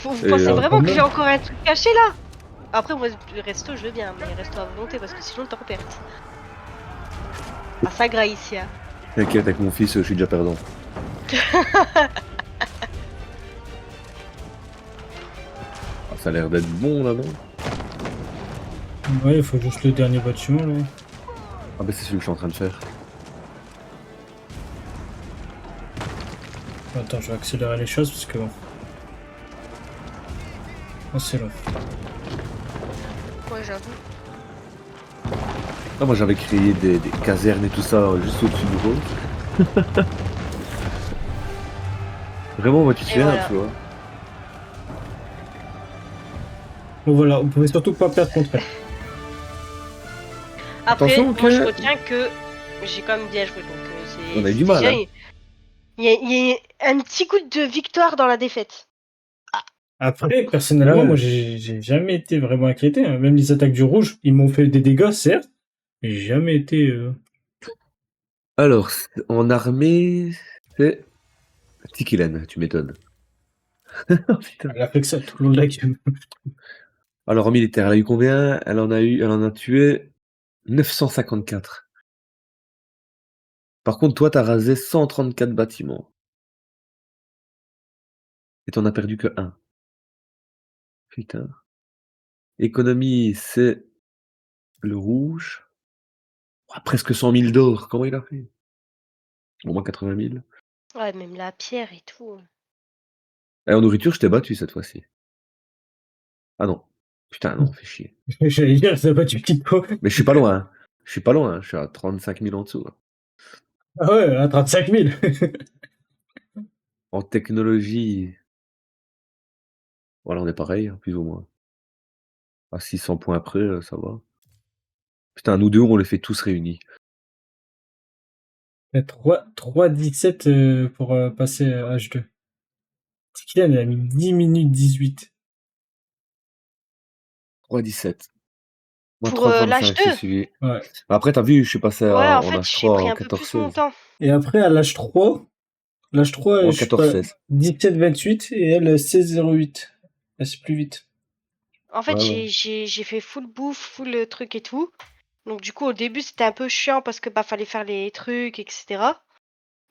Vous
Et,
pensez vraiment
quand
que
même.
j'ai encore un truc caché là? Après, moi, le resto, je veux bien, mais resto à volonté parce que sinon, t'en perds. Ah, ça graille ici, hein.
T'inquiète, avec mon fils, je suis déjà perdant. Ah, ça a l'air d'être bon là, non?
Ouais, il faut juste le dernier bâtiment là.
Ah bah c'est celui que je suis en train de faire.
Attends, je vais accélérer les choses parce que bon. Oh, c'est long.
Ouais, j'avoue.
Ah, moi j'avais créé des casernes et tout ça juste au-dessus du road. Vraiment, moi tu te
Et
fais
voilà.
tu vois.
Bon voilà, vous pouvez surtout pas perdre contre elle.
Après,
Attention,
moi, je
que-
retiens que j'ai quand même bien joué, donc c'est.
On a eu
c'est
du mal,
déjà-
hein.
il y a un petit coup de victoire dans la défaite.
Après, personnellement,
Ouais.
moi j'ai jamais été vraiment inquiété. Hein. Même les attaques du rouge, ils m'ont fait des dégâts, certes, mais j'ai jamais été.
Alors, en armée, c'est Tikilen, tu m'étonnes. Oh, putain.
Elle a fait que ça tout le long de la game.
Alors en militaire, elle a eu combien? Elle en a tué 954. Par contre, toi, t'as rasé 134 bâtiments. Et t'en as perdu que un. Putain. Économie, c'est le rouge. Ouah, presque 100 000 d'or. Comment il a fait? Au moins 80 000.
Ouais, même la pierre et tout.
Et en nourriture, je t'ai battu cette fois-ci. Ah non. Putain, non, fais chier.
J'allais dire, ça va du petit pot.
Mais je suis pas loin. Hein. Je suis pas loin. Hein. Je suis à 35 000 en dessous. Hein.
Ah ouais, à 35 000.
En technologie, voilà, on est pareil, hein, plus ou moins. À 600 points près, ça va. Putain, nous deux, on les fait tous réunis.
3-17 pour passer à H2. C'est qu'il a mis 10 minutes 18.
3-17. Moi,
Pour
3-25, je t'ai
l'H2.
suivi.
Ouais.
Après, t'as vu, je suis passé
Ouais, en
en
fait, j'ai
H3
pris
en
un peu plus mon
14-16.
temps.
Et après, à l'H3,
En
je suis pas
14-16.
17-28 et elle 16-08. Elle, c'est plus vite.
En fait,
Ouais, ouais.
j'ai fait full bouffe, full truc et tout. Donc du coup, au début, c'était un peu chiant parce que bah fallait faire les trucs, etc.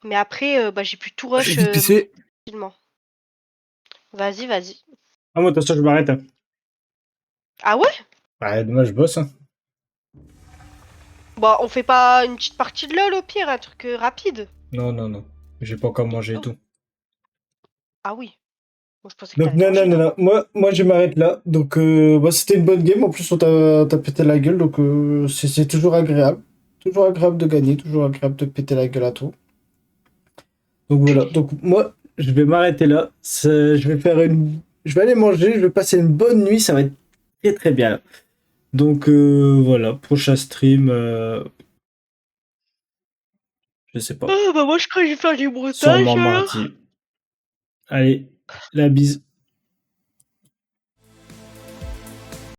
Mais après, bah j'ai pu tout
Allez,
rush
vite pisser.
facilement. Vas-y, vas-y.
Ah, moi, de toute façon, je m'arrête. Hein.
Ah ouais?
Bah, demain, je bosse. Hein.
Bon, on fait pas une petite partie de LoL au pire, un truc rapide.
Non, non, non. J'ai pas encore mangé et
Oh.
tout.
Ah oui. Moi, je pensais que
Donc,
t'allais
non, non,
manger,
non,
toi.
non. Moi, je m'arrête là. Donc, bah, c'était une bonne game. En plus, t'as pété la gueule. Donc, c'est toujours agréable. Toujours agréable de gagner. Toujours agréable de péter la gueule à tout. Donc, voilà. Donc, moi, je vais m'arrêter là. Je vais faire une. Je vais aller manger. Je vais passer une bonne nuit. Ça va être très, très bien. Donc, voilà. Prochain stream. Je sais pas.
Ah bah moi, je crois que je vais faire du
Sûrement
montage alors.
mardi. Allez, la bise.